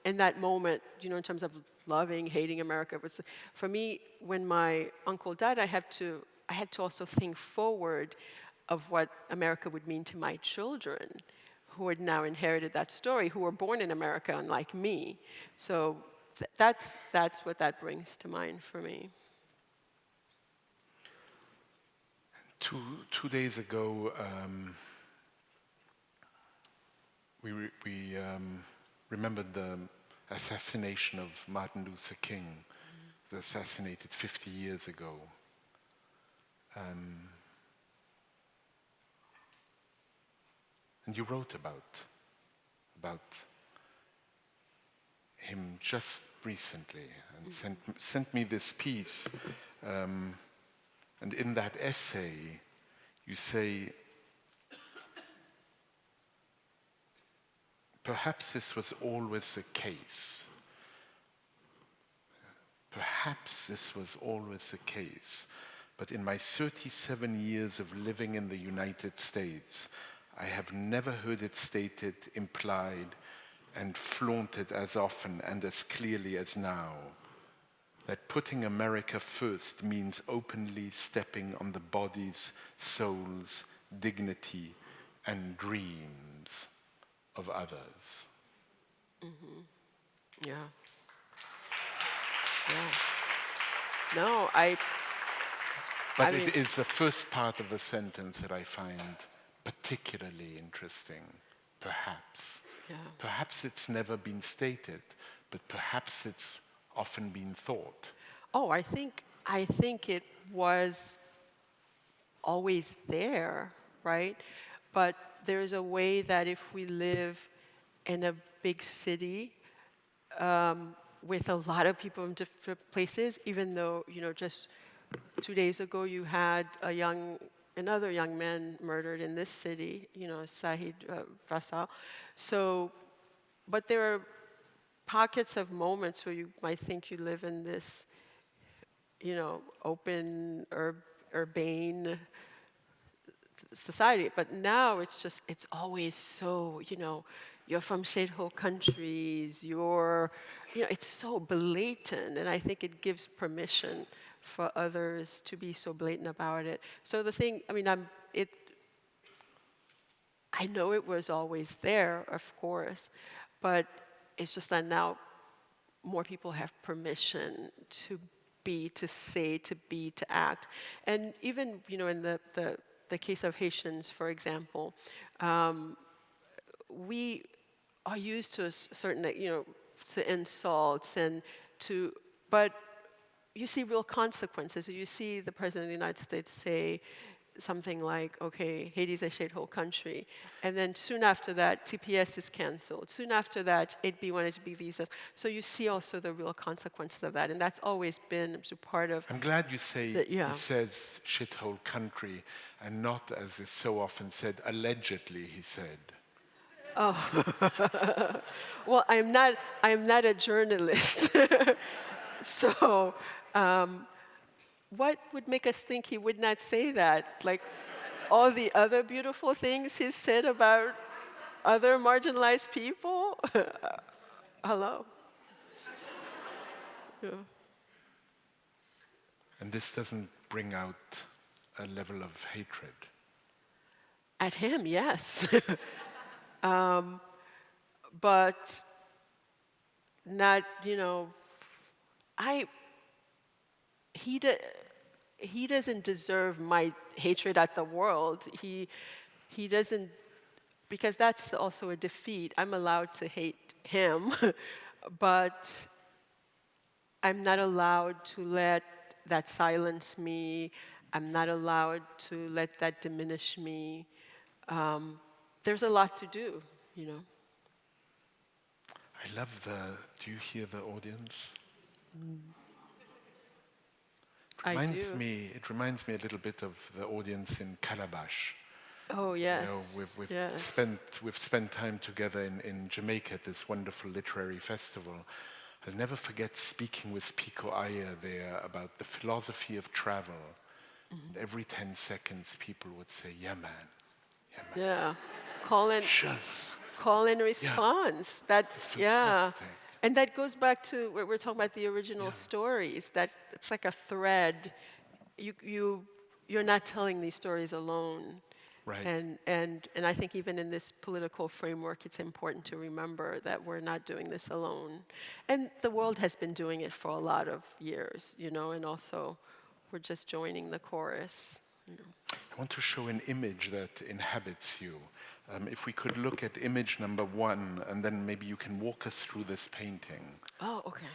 in that moment, in terms of loving, hating America, it was, for me, when my uncle died, I had to also think forward of what America would mean to my children, who had now inherited that story, who were born in America, unlike me. So that's what that brings to mind for me. 2 days ago, we remembered the assassination of Martin Luther King, was assassinated 50 years ago. And you wrote about him just recently and sent me this piece. And in that essay, you say, perhaps this was always the case. Perhaps this was always the case. But in my 37 years of living in the United States, I have never heard it stated, implied, and flaunted as often and as clearly as now, that putting America first means openly stepping on the bodies, souls, dignity, and dreams of others. Mm-hmm. Yeah. Yeah. No, But it is the first part of the sentence that I find particularly interesting, perhaps. Yeah. Perhaps it's never been stated, but perhaps it's often been thought. Oh, I think it was always there, right? But there's a way that if we live in a big city with a lot of people in different places, even though, just 2 days ago you had another young man murdered in this city, Sahid Vassal. So, but there are pockets of moments where you might think you live in this, open, urbane society. But now it's always so, you're from shithole countries, it's so blatant. And I think it gives permission for others to be so blatant about it. So the thing, I know it was always there, of course, but it's just that now more people have permission to be, to say, to be, to act. And even, in the case of Haitians, for example, we are used to a certain, to insults but you see real consequences. You see the President of the United States say something like, okay, Haiti's a shithole country. And then soon after that, TPS is canceled. Soon after that, 8B1, 8B visas. So you see also the real consequences of that. And that's always been part of... I'm glad you say he says shithole country and not, as is so often said, allegedly he said. Oh. Well, I'm not a journalist. So... what would make us think he would not say that? Like all the other beautiful things he's said about other marginalized people? Hello? Yeah. And this doesn't bring out a level of hatred? At him, yes. But not, he doesn't deserve my hatred at the world. He doesn't, because that's also a defeat. I'm allowed to hate him, but I'm not allowed to let that silence me. I'm not allowed to let that diminish me. there's a lot to do, you know. I love do you hear the audience? I do. It reminds me a little bit of the audience in Calabash. Oh, yes. You know, we've yes. spent time together in Jamaica at this wonderful literary festival. I'll never forget speaking with Pico Ayer there about the philosophy of travel. And every 10 seconds, people would say, "Yeah, man. Yeah, man." Yeah. Call and response. That fantastic. And that goes back to what we're talking about, the original stories. That it's like a thread. You're not telling these stories alone. Right. And I think even in this political framework, it's important to remember that we're not doing this alone. And the world has been doing it for a lot of years, you know, and also we're just joining the chorus. You know. I want to show an image that inhabits you. If we could look at image number 1, and then maybe you can walk us through this painting. Oh, okay.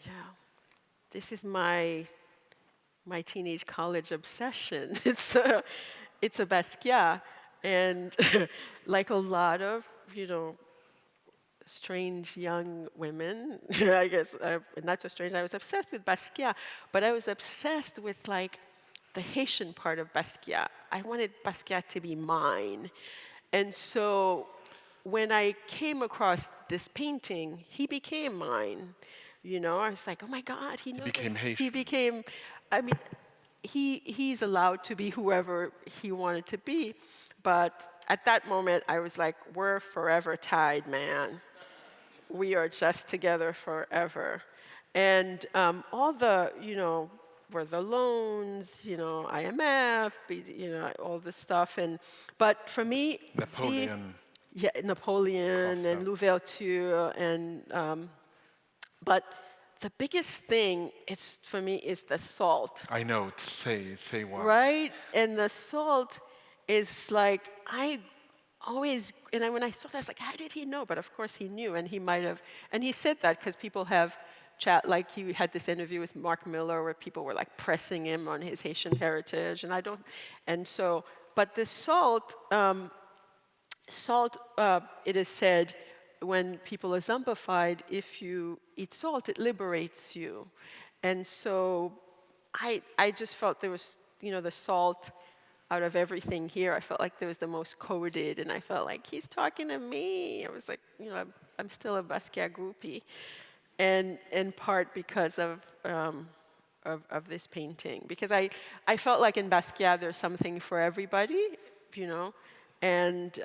Yeah. This is my teenage college obsession. It's a Basquiat, and like a lot of, you know, strange young women, I guess, not so strange, I was obsessed with Basquiat, but I was obsessed with like the Haitian part of Basquiat. I wanted Basquiat to be mine. And so when I came across this painting, he became mine. You know, I was like, oh my God, he knows. He became Haitian. He became, I mean, he's allowed to be whoever he wanted to be. But at that moment, I was like, we're forever tied, man. We are just together forever. And all the, you know, were the loans, you know, IMF, you know, all this stuff. But for me, Napoleon. Napoleon Costa. and Louverture but the biggest thing for me is the salt. I know. Say what? Right? And the salt is like, when I saw that, I was like, how did he know? But of course he knew, and he might have, and he said that because people have like he had this interview with Mark Miller where people were like pressing him on his Haitian heritage, but the salt, it is said, when people are zombified, if you eat salt, it liberates you. And so I just felt there was, you know, the salt out of everything here. I felt like there was the most coded, and I felt like he's talking to me. I was like, you know, I'm still a Basquiat groupie. And in part because of this painting. Because I felt like in Basquiat there's something for everybody, you know. And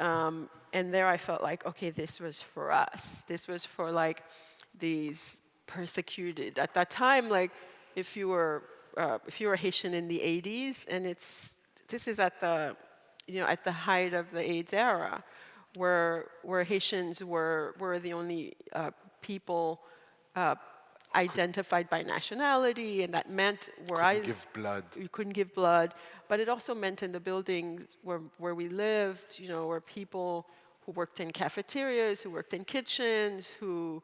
there I felt like, okay, this was for us. This was for like these persecuted. At that time, like if you were Haitian in the 80s, and this is at the height of the AIDS era, where Haitians were the only people identified by nationality, and that meant you couldn't give blood, but it also meant in the buildings where we lived, you know, where people who worked in cafeterias, who worked in kitchens, who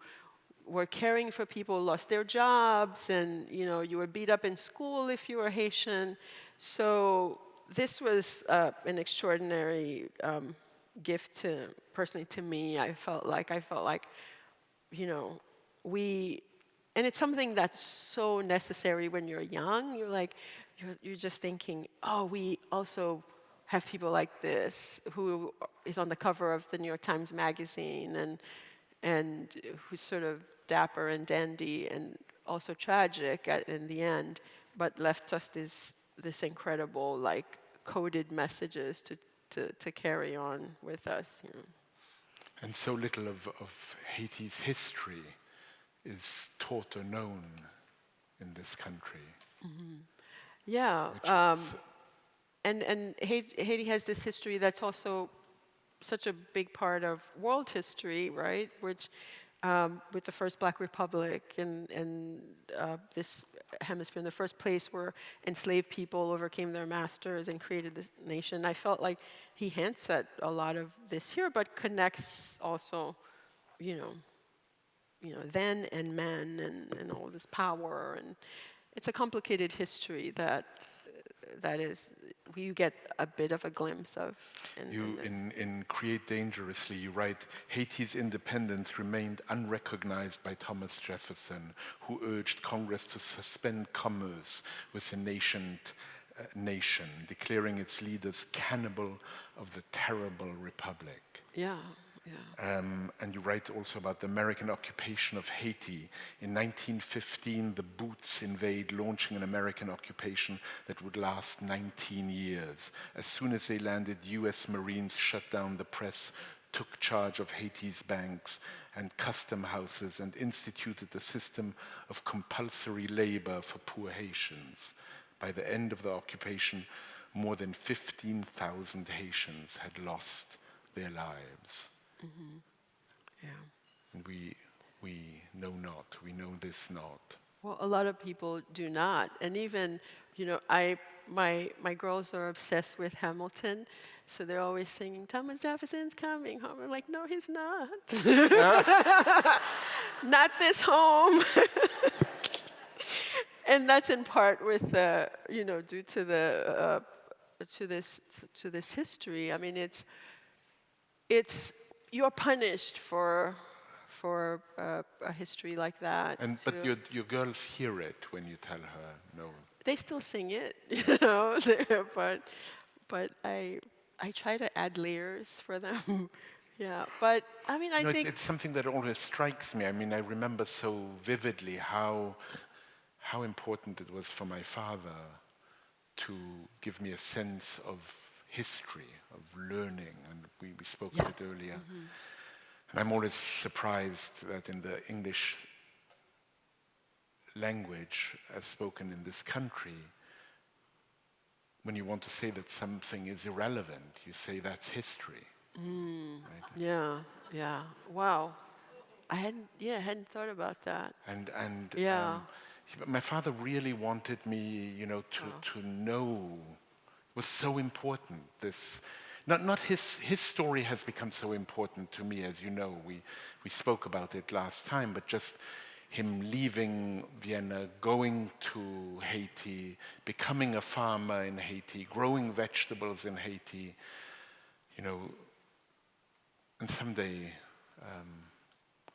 were caring for people lost their jobs, and you know, you were beat up in school if you were Haitian. So this was an extraordinary gift personally to me. I felt like, you know, and it's something that's so necessary when you're young. You're just thinking, oh, we also have people like this who is on the cover of the New York Times Magazine and who's sort of dapper and dandy and also tragic in the end, but left us this incredible like coded messages to carry on with us. You know. And so little of Haiti's history is taught or known in this country. Mm-hmm. Yeah, and Haiti has this history that's also such a big part of world history, right? Which, with the first Black Republic and this hemisphere in the first place where enslaved people overcame their masters and created this nation. I felt like he hints at a lot of this here, but connects also, you know, then and men and all this power, and it's a complicated history that is you get a bit of a glimpse of. In Create Dangerously, you write, Haiti's independence remained unrecognized by Thomas Jefferson, who urged Congress to suspend commerce with the nation, declaring its leaders cannibal of the terrible republic. Yeah. And you write also about the American occupation of Haiti. In 1915, the Boots invade, launching an American occupation that would last 19 years. As soon as they landed, US Marines shut down the press, took charge of Haiti's banks and custom houses, and instituted a system of compulsory labor for poor Haitians. By the end of the occupation, more than 15,000 Haitians had lost their lives. Mm-hmm. Yeah. And we know not, we know this not. Well, a lot of people do not. And even, my girls are obsessed with Hamilton, so they're always singing, Thomas Jefferson's coming home. I'm like, no, he's not. Not this home. And that's in part with, due to the, to this history. I mean, it's you're punished for a history like that. But your girls hear it when you tell her no. They still sing it, but I try to add layers for them. Yeah, but I mean, I think it's something that always strikes me. I mean, I remember so vividly how important it was for my father to give me a sense of history, of learning, and we spoke of it earlier. Mm-hmm. And I'm always surprised that in the English language as spoken in this country, when you want to say that something is irrelevant, you say that's history. Right? Yeah. Wow. I hadn't thought about that. And Yeah. My father really wanted me, to know. It was so important. This, not his story has become so important to me, as you know. We spoke about it last time, but just him leaving Vienna, going to Haiti, becoming a farmer in Haiti, growing vegetables in Haiti, and someday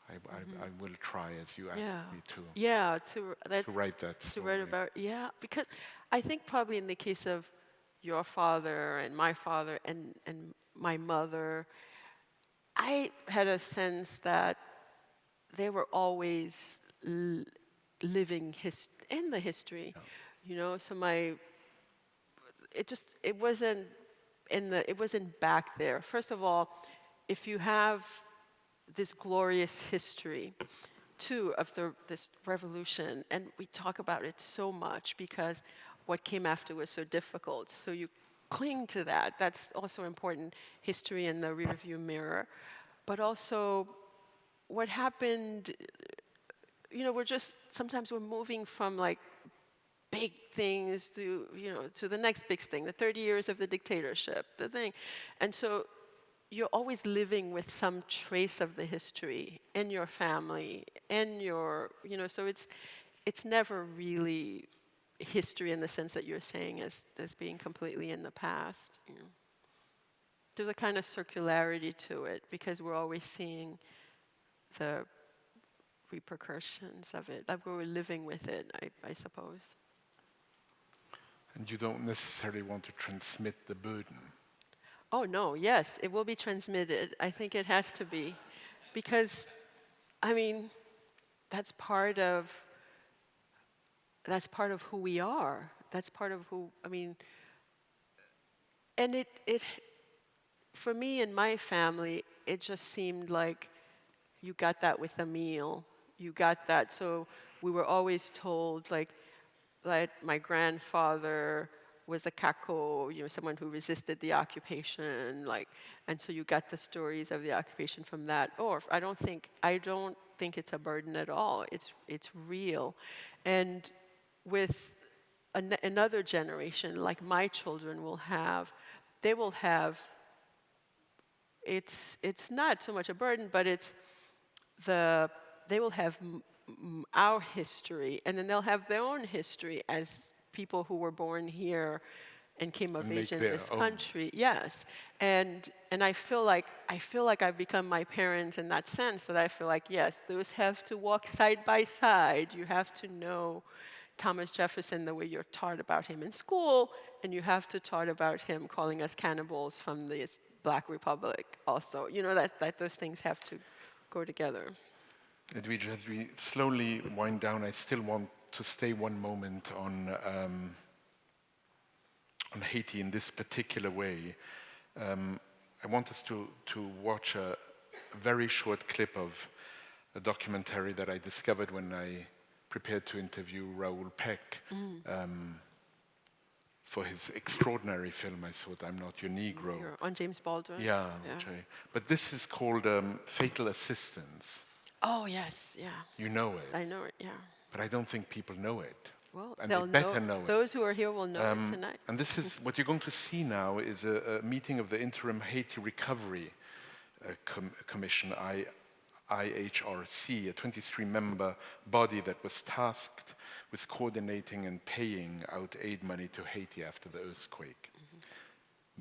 I will try, as you asked me to. Yeah, to write that story. To write about, because I think probably in the case of your father and my father and my mother, I had a sense that they were always living in the history, So it wasn't back there. First of all, if you have this glorious history, too, of this revolution, and we talk about it so much because what came after was so difficult. So you cling to that. That's also important, history in the rearview mirror. But also, what happened, sometimes we're moving from like big things to, to the next big thing, the 30 years of the dictatorship, the thing. And so you're always living with some trace of the history in your family, in your, so it's never really history in the sense that you're saying as being completely in the past. There's a kind of circularity to it because we're always seeing the repercussions of it, like we're living with it, I suppose. And you don't necessarily want to transmit the burden. Oh no, yes, it will be transmitted. I think it has to be. Because, I mean, that's part of who we are. That's part of who, and it for me and my family, it just seemed like you got that with a meal. You got that, so we were always told, like my grandfather was a kako, someone who resisted the occupation, and so you got the stories of the occupation from that. Or I don't think it's a burden at all. It's real, and with another generation, like my children will have, they will have. It's not so much a burden, but they will have our history, and then they'll have their own history as people who were born here and came of And age make in their this own. country. Yes, and I feel like I've become my parents in that sense. That I feel like, yes, those have to walk side by side. You have to know Thomas Jefferson the way you're taught about him in school, and you have to taught about him calling us cannibals from the Black Republic also. You know, that those things have to go together. Edwidge, as we slowly wind down, I still want to stay one moment on Haiti in this particular way. I want us to watch a very short clip of a documentary that I discovered when I prepared to interview Raoul Peck for his extraordinary film, I thought, I'm Not Your Negro. On James Baldwin? Yeah. But this is called Fatal Assistance. Oh, yes, yeah. You know it. I know it, yeah. But I don't think people know it. Well, And they'll they better know it. Those who are here will know it tonight. And this is what you're going to see now is a meeting of the Interim Haiti Recovery Commission, IHRC, a 23-member body that was tasked with coordinating and paying out aid money to Haiti after the earthquake.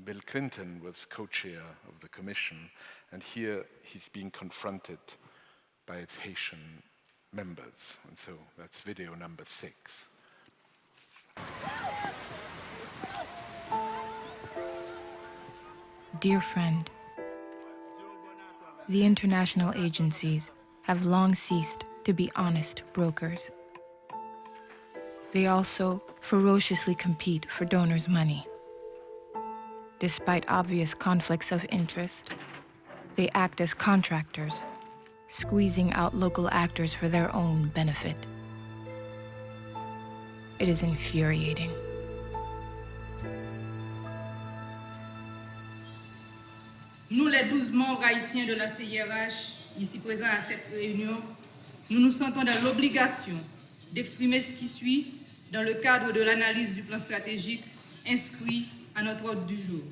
Bill Clinton was co-chair of the commission, and here he's being confronted by its Haitian members. And so that's video number 6. Dear friend, the international agencies have long ceased to be honest brokers. They also ferociously compete for donors' money. Despite obvious conflicts of interest, they act as contractors, squeezing out local actors for their own benefit. It is infuriating. Nous, les 12 membres haïtiens de la CIRH, ici présents à cette réunion, nous nous sentons dans l'obligation d'exprimer ce qui suit dans le cadre de l'analyse du plan stratégique inscrit à notre ordre du jour.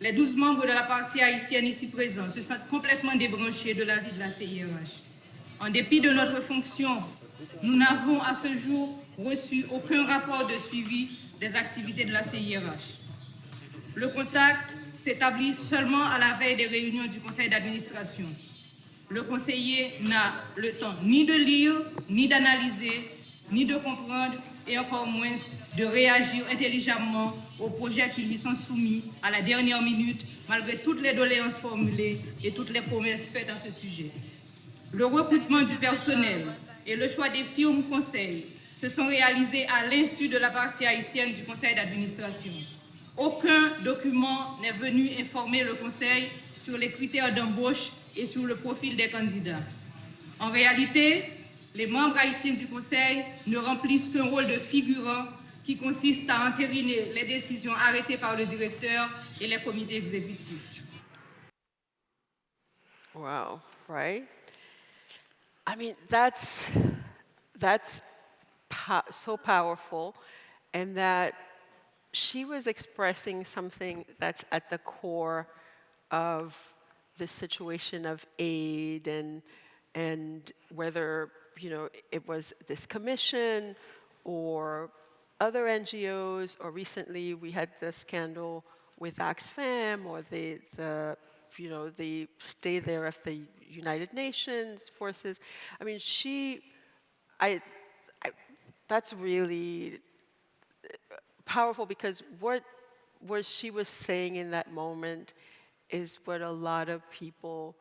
Les 12 membres de la partie haïtienne ici présents se sentent complètement débranchés de la vie de la CIRH. En dépit de notre fonction, nous n'avons à ce jour reçu aucun rapport de suivi des activités de la CIRH. Le contact s'établit seulement à la veille des réunions du conseil d'administration. Le conseiller n'a le temps ni de lire, ni d'analyser, ni de comprendre, et encore moins de réagir intelligemment aux projets qui lui sont soumis à la dernière minute, malgré toutes les doléances formulées et toutes les promesses faites à ce sujet. Le recrutement du personnel et le choix des firmes conseils se sont réalisés à l'insu de la partie haïtienne du conseil d'administration. Aucun document n'est venu informer le conseil sur les critères d'embauche et sur le profil des candidats. En réalité, les membres haïtiens du conseil ne remplissent qu'un rôle de figurant qui consiste à entériner les décisions arrêtées par le directeur et les comités exécutifs. Wow, right? I mean, that's so powerful, and that she was expressing something that's at the core of the situation of aid, and whether, you know, it was this commission or other NGOs, or recently we had the scandal with Oxfam, or the stay there of the United Nations forces. I mean, that's really powerful, because what she was saying in that moment is what a lot of people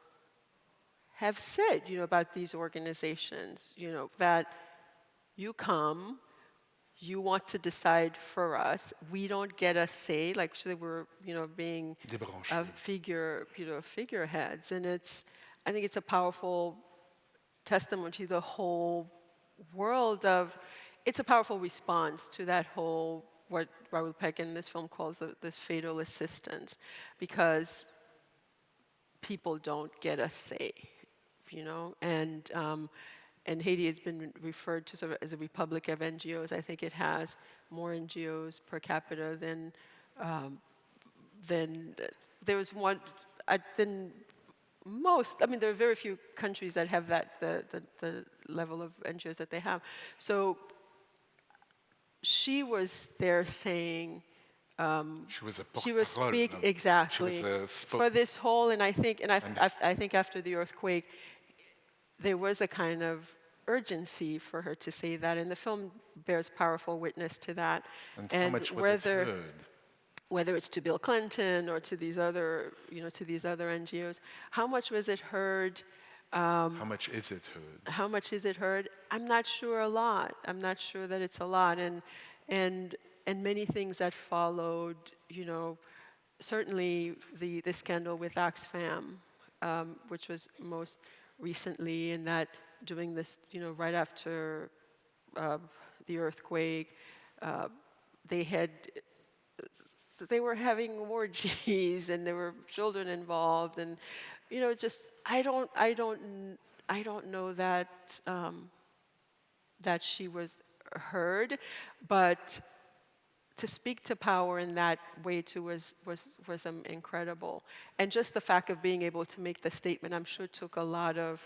have said, you know, about these organizations, you know, that you come, you want to decide for us, we don't get a say, like so they were, you know, being figureheads, and I think it's a powerful testimony to the whole world of, it's a powerful response to that whole, what Raoul Peck in this film calls this fatal assistance, because people don't get a say, you know, and Haiti has been referred to sort of as a republic of NGOs. I think it has more NGOs per capita than there was one, than most. I mean, there are very few countries that have that, the level of NGOs that they have. So she was there saying, She was a she was porte-parole, no? exactly She was a for this whole, and I think, I think after the earthquake, there was a kind of urgency for her to say that, and the film bears powerful witness to that. And how much was it heard? Whether it's to Bill Clinton or to these other, to these other NGOs, how much was it heard? How much is it heard? How much is it heard? I'm not sure a lot. I'm not sure that it's a lot, and many things that followed. Certainly the scandal with Oxfam, which was most recently, and that doing this, right after the earthquake, they were having orgies, and there were children involved, and just I don't know that that she was heard, but to speak to power in that way too was incredible, and just the fact of being able to make the statement, I'm sure, took a lot of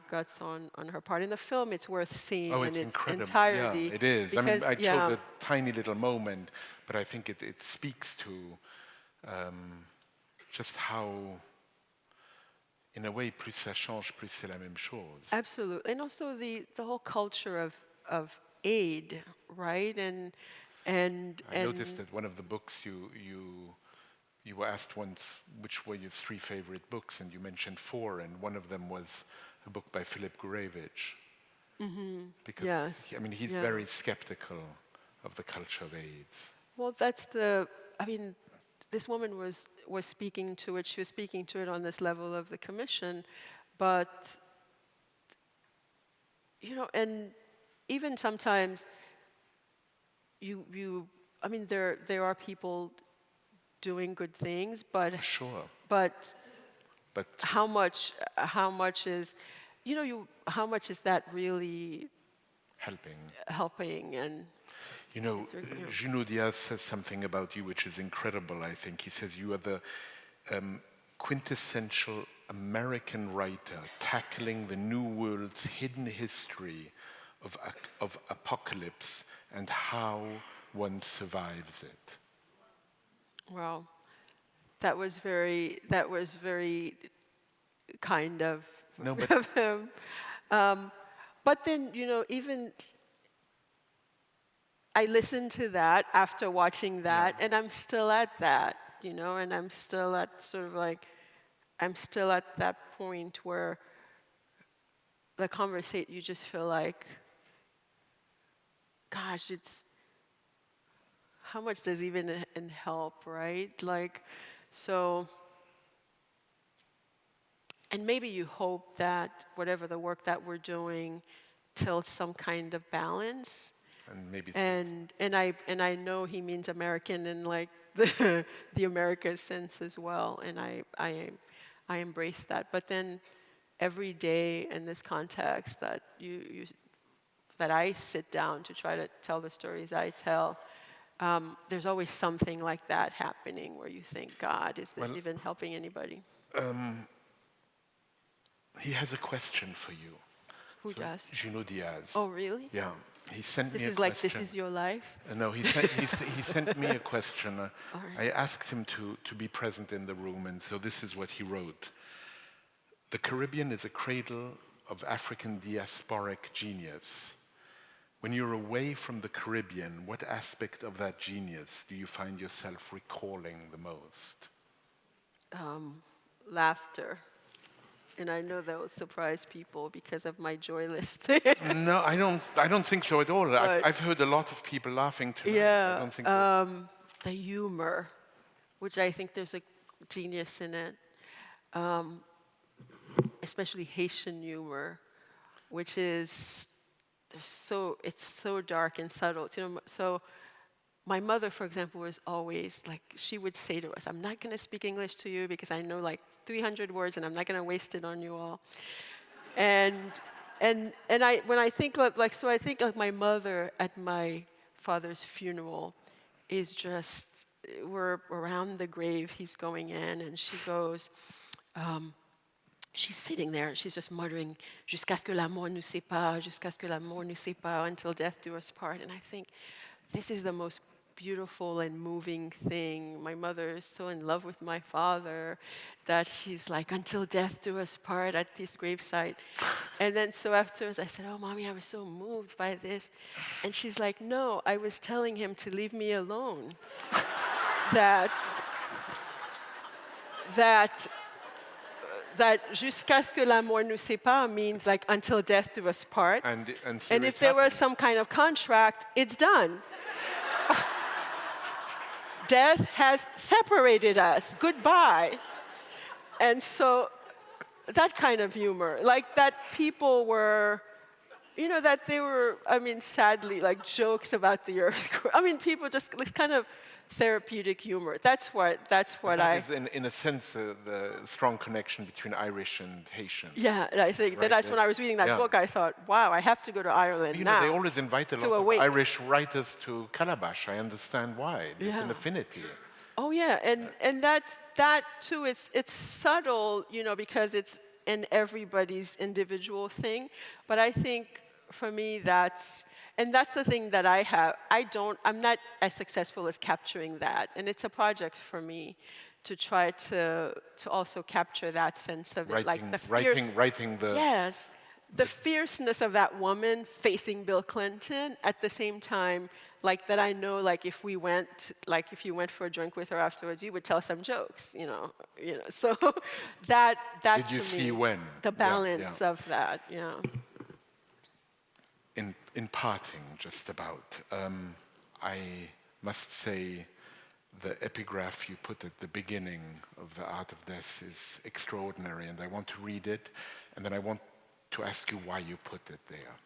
guts on her part. In the film, it's worth seeing in its entirety. Yeah, it is. Because, I chose a tiny little moment, but I think it speaks to just how, in a way, plus ça change, plus c'est la même chose. Absolutely, and also the whole culture of aid, right? And I noticed that one of the books you were asked once which were your 3 favorite books, and you mentioned 4, and one of them was a book by Philip Gurevich. Mm-hmm. Because yes. He's very skeptical of the culture of AIDS. Well, this woman was speaking to it. She was speaking to it on this level of the commission, but and even sometimes there are people doing good things, but sure. But how much is how much is that really helping and Junot Diaz says something about you which is incredible, I think. He says you are the quintessential American writer tackling the New World's hidden history of apocalypse and how one survives it. Wow, that was very kind of him. But then, even I listened to that after watching that, and I'm still at that, and I'm still at I'm still at that point where the conversation, you just feel like, gosh, how much does even help, right? And maybe you hope that whatever the work that we're doing tilts some kind of balance. And maybe and I know he means American in the America sense as well, and I embrace that. But then every day in this context that that I sit down to try to tell the stories I tell, there's always something like that happening where you think, God, is this even helping anybody? He has a question for you. Who does? Junot Diaz. Oh, really? Yeah. He sent me a question. This is your life? No, he sent me a question. Right. I asked him to be present in the room, and so this is what he wrote. The Caribbean is a cradle of African diasporic genius. When you're away from the Caribbean, what aspect of that genius do you find yourself recalling the most? Laughter. And I know that will surprise people because of my joy list there. No, I don't think so at all. I've heard a lot of people laughing tonight. Yeah, I don't think the humor, which I think there's a genius in it, especially Haitian humor, which is it's so dark and subtle. So my mother, for example, was always she would say to us, "I'm not going to speak English to you because I know 300 words, and I'm not going to waste it on you all." And when I think I think my mother at my father's funeral is just, we're around the grave, he's going in, and she goes, she's sitting there, and she's just muttering, "Jusqu'à ce que la mort nous sépare, jusqu'à ce que la mort nous sépare, until death do us part." And I think this is the most beautiful and moving thing. My mother is so in love with my father that she's like, until death do us part at this gravesite. And then so afterwards I said, oh, Mommy, I was so moved by this. And she's like, no, I was telling him to leave me alone. that jusqu'à ce que la mort nous sépare means like until death do us part. And if there was some kind of contract, it's done. Death has separated us. Goodbye. And so that kind of humor, like that people were, you know, that they were, I mean, sadly, like jokes about the earthquake. I mean, people just it's kind of therapeutic humor. That's what that is in a sense the strong connection between Irish and Haitian. Yeah, I think right? that's when I was reading that book, I thought, wow, I have to go to Ireland now. They always invite a lot of Irish writers to Calabash. I understand why. There's an affinity. Oh yeah, and that too. It's subtle, you know, because it's in everybody's individual thing. But I think for me that's the thing that I have. I'm not as successful as capturing that, and it's a project for me to try to also capture that sense of it, like the writing the yes, the fierceness of that woman facing Bill Clinton at the same time. Like that I know, like if you went for a drink with her afterwards, you would tell some jokes, you know. So that Did to you me, see when? The balance of that, yeah. In parting, just about, I must say the epigraph you put at the beginning of The Art of Death is extraordinary, and I want to read it, and then I want to ask you why you put it there.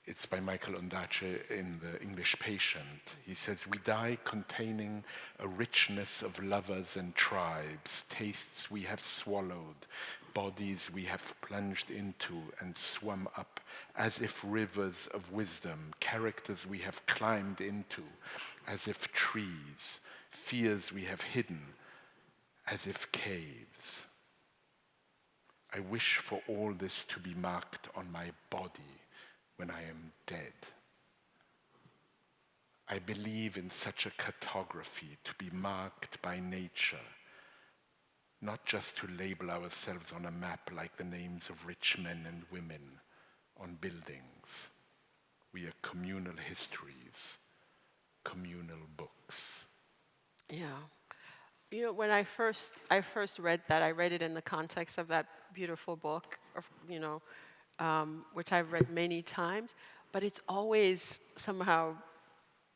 It's by Michael Ondaatje in the English Patient. He says, we die containing a richness of lovers and tribes, tastes we have swallowed, bodies we have plunged into and swum up, as if rivers of wisdom, characters we have climbed into, as if trees, fears we have hidden, as if caves. I wish for all this to be marked on my body when I am dead. I believe in such a cartography to be marked by nature, not just to label ourselves on a map like the names of rich men and women on buildings. We are communal histories, communal books. Yeah. You know, when I first read that, I read it in the context of that beautiful book, you know, which I've read many times, but it's always somehow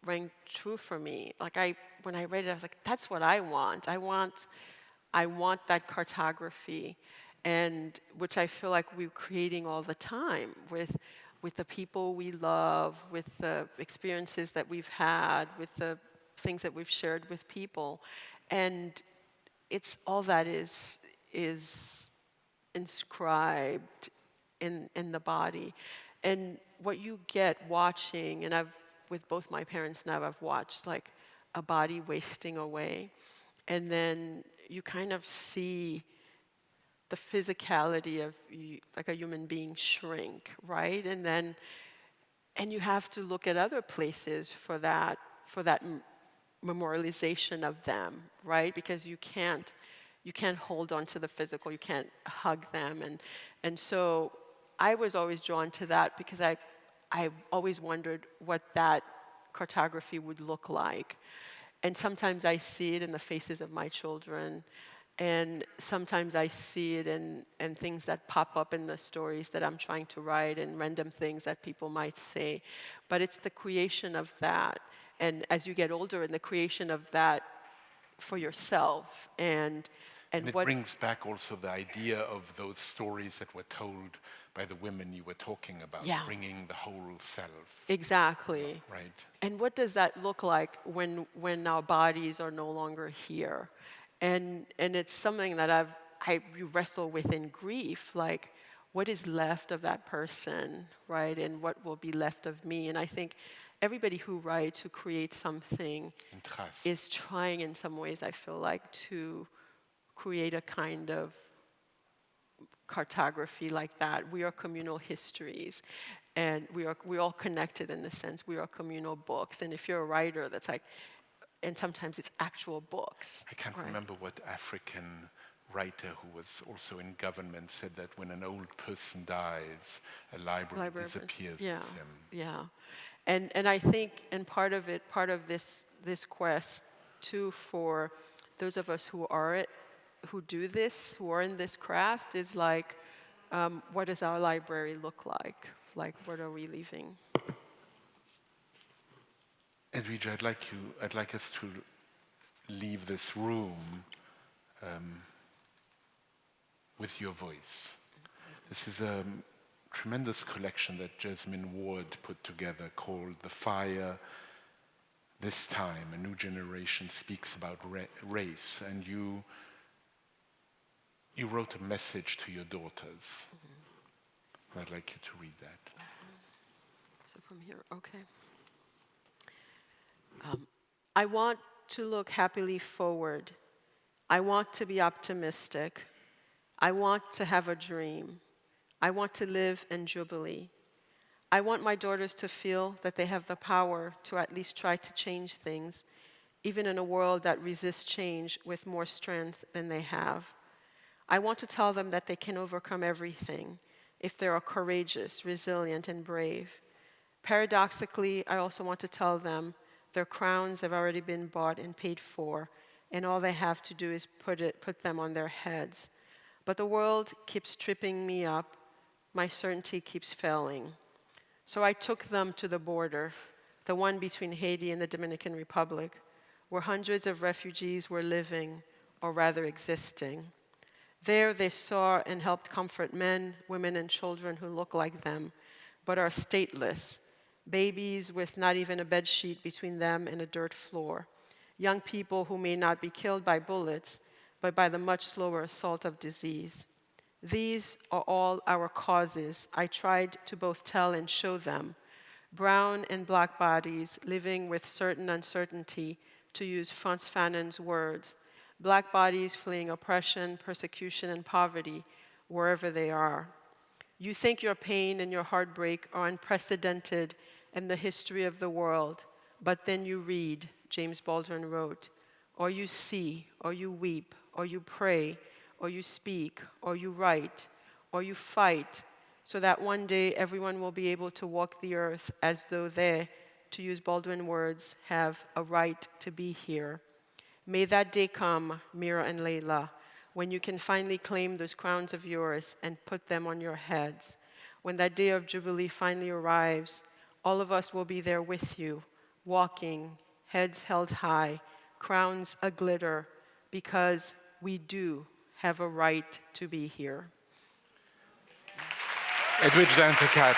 rang true for me. Like when I read it, I was like, that's what I want. I want that cartography, and which I feel like we're creating all the time with the people we love, with the experiences that we've had, with the things that we've shared with people, and it's all that is inscribed in the body. And what you get watching, and with both my parents now, I've watched like a body wasting away, and then you kind of see the physicality of like a human being shrink, right? And you have to look at other places for that memorialization of them, right? Because you can't hold on to the physical, you can't hug them, and so I was always drawn to that because I always wondered what that cartography would look like. And sometimes I see it in the faces of my children, and sometimes I see it in things that pop up in the stories that I'm trying to write and random things that people might say. But it's the creation of that, and as you get older, and the creation of that for yourself, and it brings back also the idea of those stories that were told by the women you were talking about, bringing the whole self. Exactly. Right. And what does that look like when our bodies are no longer here? And it's something that you wrestle with in grief, like what is left of that person, right? And what will be left of me? And I think everybody who writes, who creates something, is trying in some ways, I feel like, to create a kind of cartography like that. We are communal histories. And we're all connected in the sense we are communal books. And if you're a writer, that's like, and sometimes it's actual books. I can't remember what African writer who was also in government said that when an old person dies, a library disappears with him. Yeah. And I think, and part of this quest too, for those of us who do this, who are in this craft, is like, what does our library look like? Like, what are we leaving? Edwidge, I'd like us to leave this room with your voice. This is a tremendous collection that Jasmine Ward put together called The Fire. This time, a new generation speaks about race, and you wrote a message to your daughters. I'd like you to read that. So from here, okay. I want to look happily forward. I want to be optimistic. I want to have a dream. I want to live in jubilee. I want my daughters to feel that they have the power to at least try to change things, even in a world that resists change with more strength than they have. I want to tell them that they can overcome everything if they are courageous, resilient, and brave. Paradoxically, I also want to tell them their crowns have already been bought and paid for, and all they have to do is put them on their heads. But the world keeps tripping me up. My certainty keeps failing. So I took them to the border, the one between Haiti and the Dominican Republic, where hundreds of refugees were living, or rather existing. There they saw and helped comfort men, women, and children who look like them, but are stateless, babies with not even a bed sheet between them and a dirt floor, young people who may not be killed by bullets, but by the much slower assault of disease. These are all our causes I tried to both tell and show them, brown and black bodies living with certain uncertainty, to use Frantz Fanon's words, black bodies fleeing oppression, persecution, and poverty wherever they are. You think your pain and your heartbreak are unprecedented in the history of the world, but then you read, James Baldwin wrote, or you see, or you weep, or you pray, or you speak, or you write, or you fight, so that one day everyone will be able to walk the earth as though they, to use Baldwin words, have a right to be here. May that day come, Mira and Layla, when you can finally claim those crowns of yours and put them on your heads. When that day of Jubilee finally arrives, all of us will be there with you, walking, heads held high, crowns a-glitter, because we do have a right to be here. Edwidge Danticat.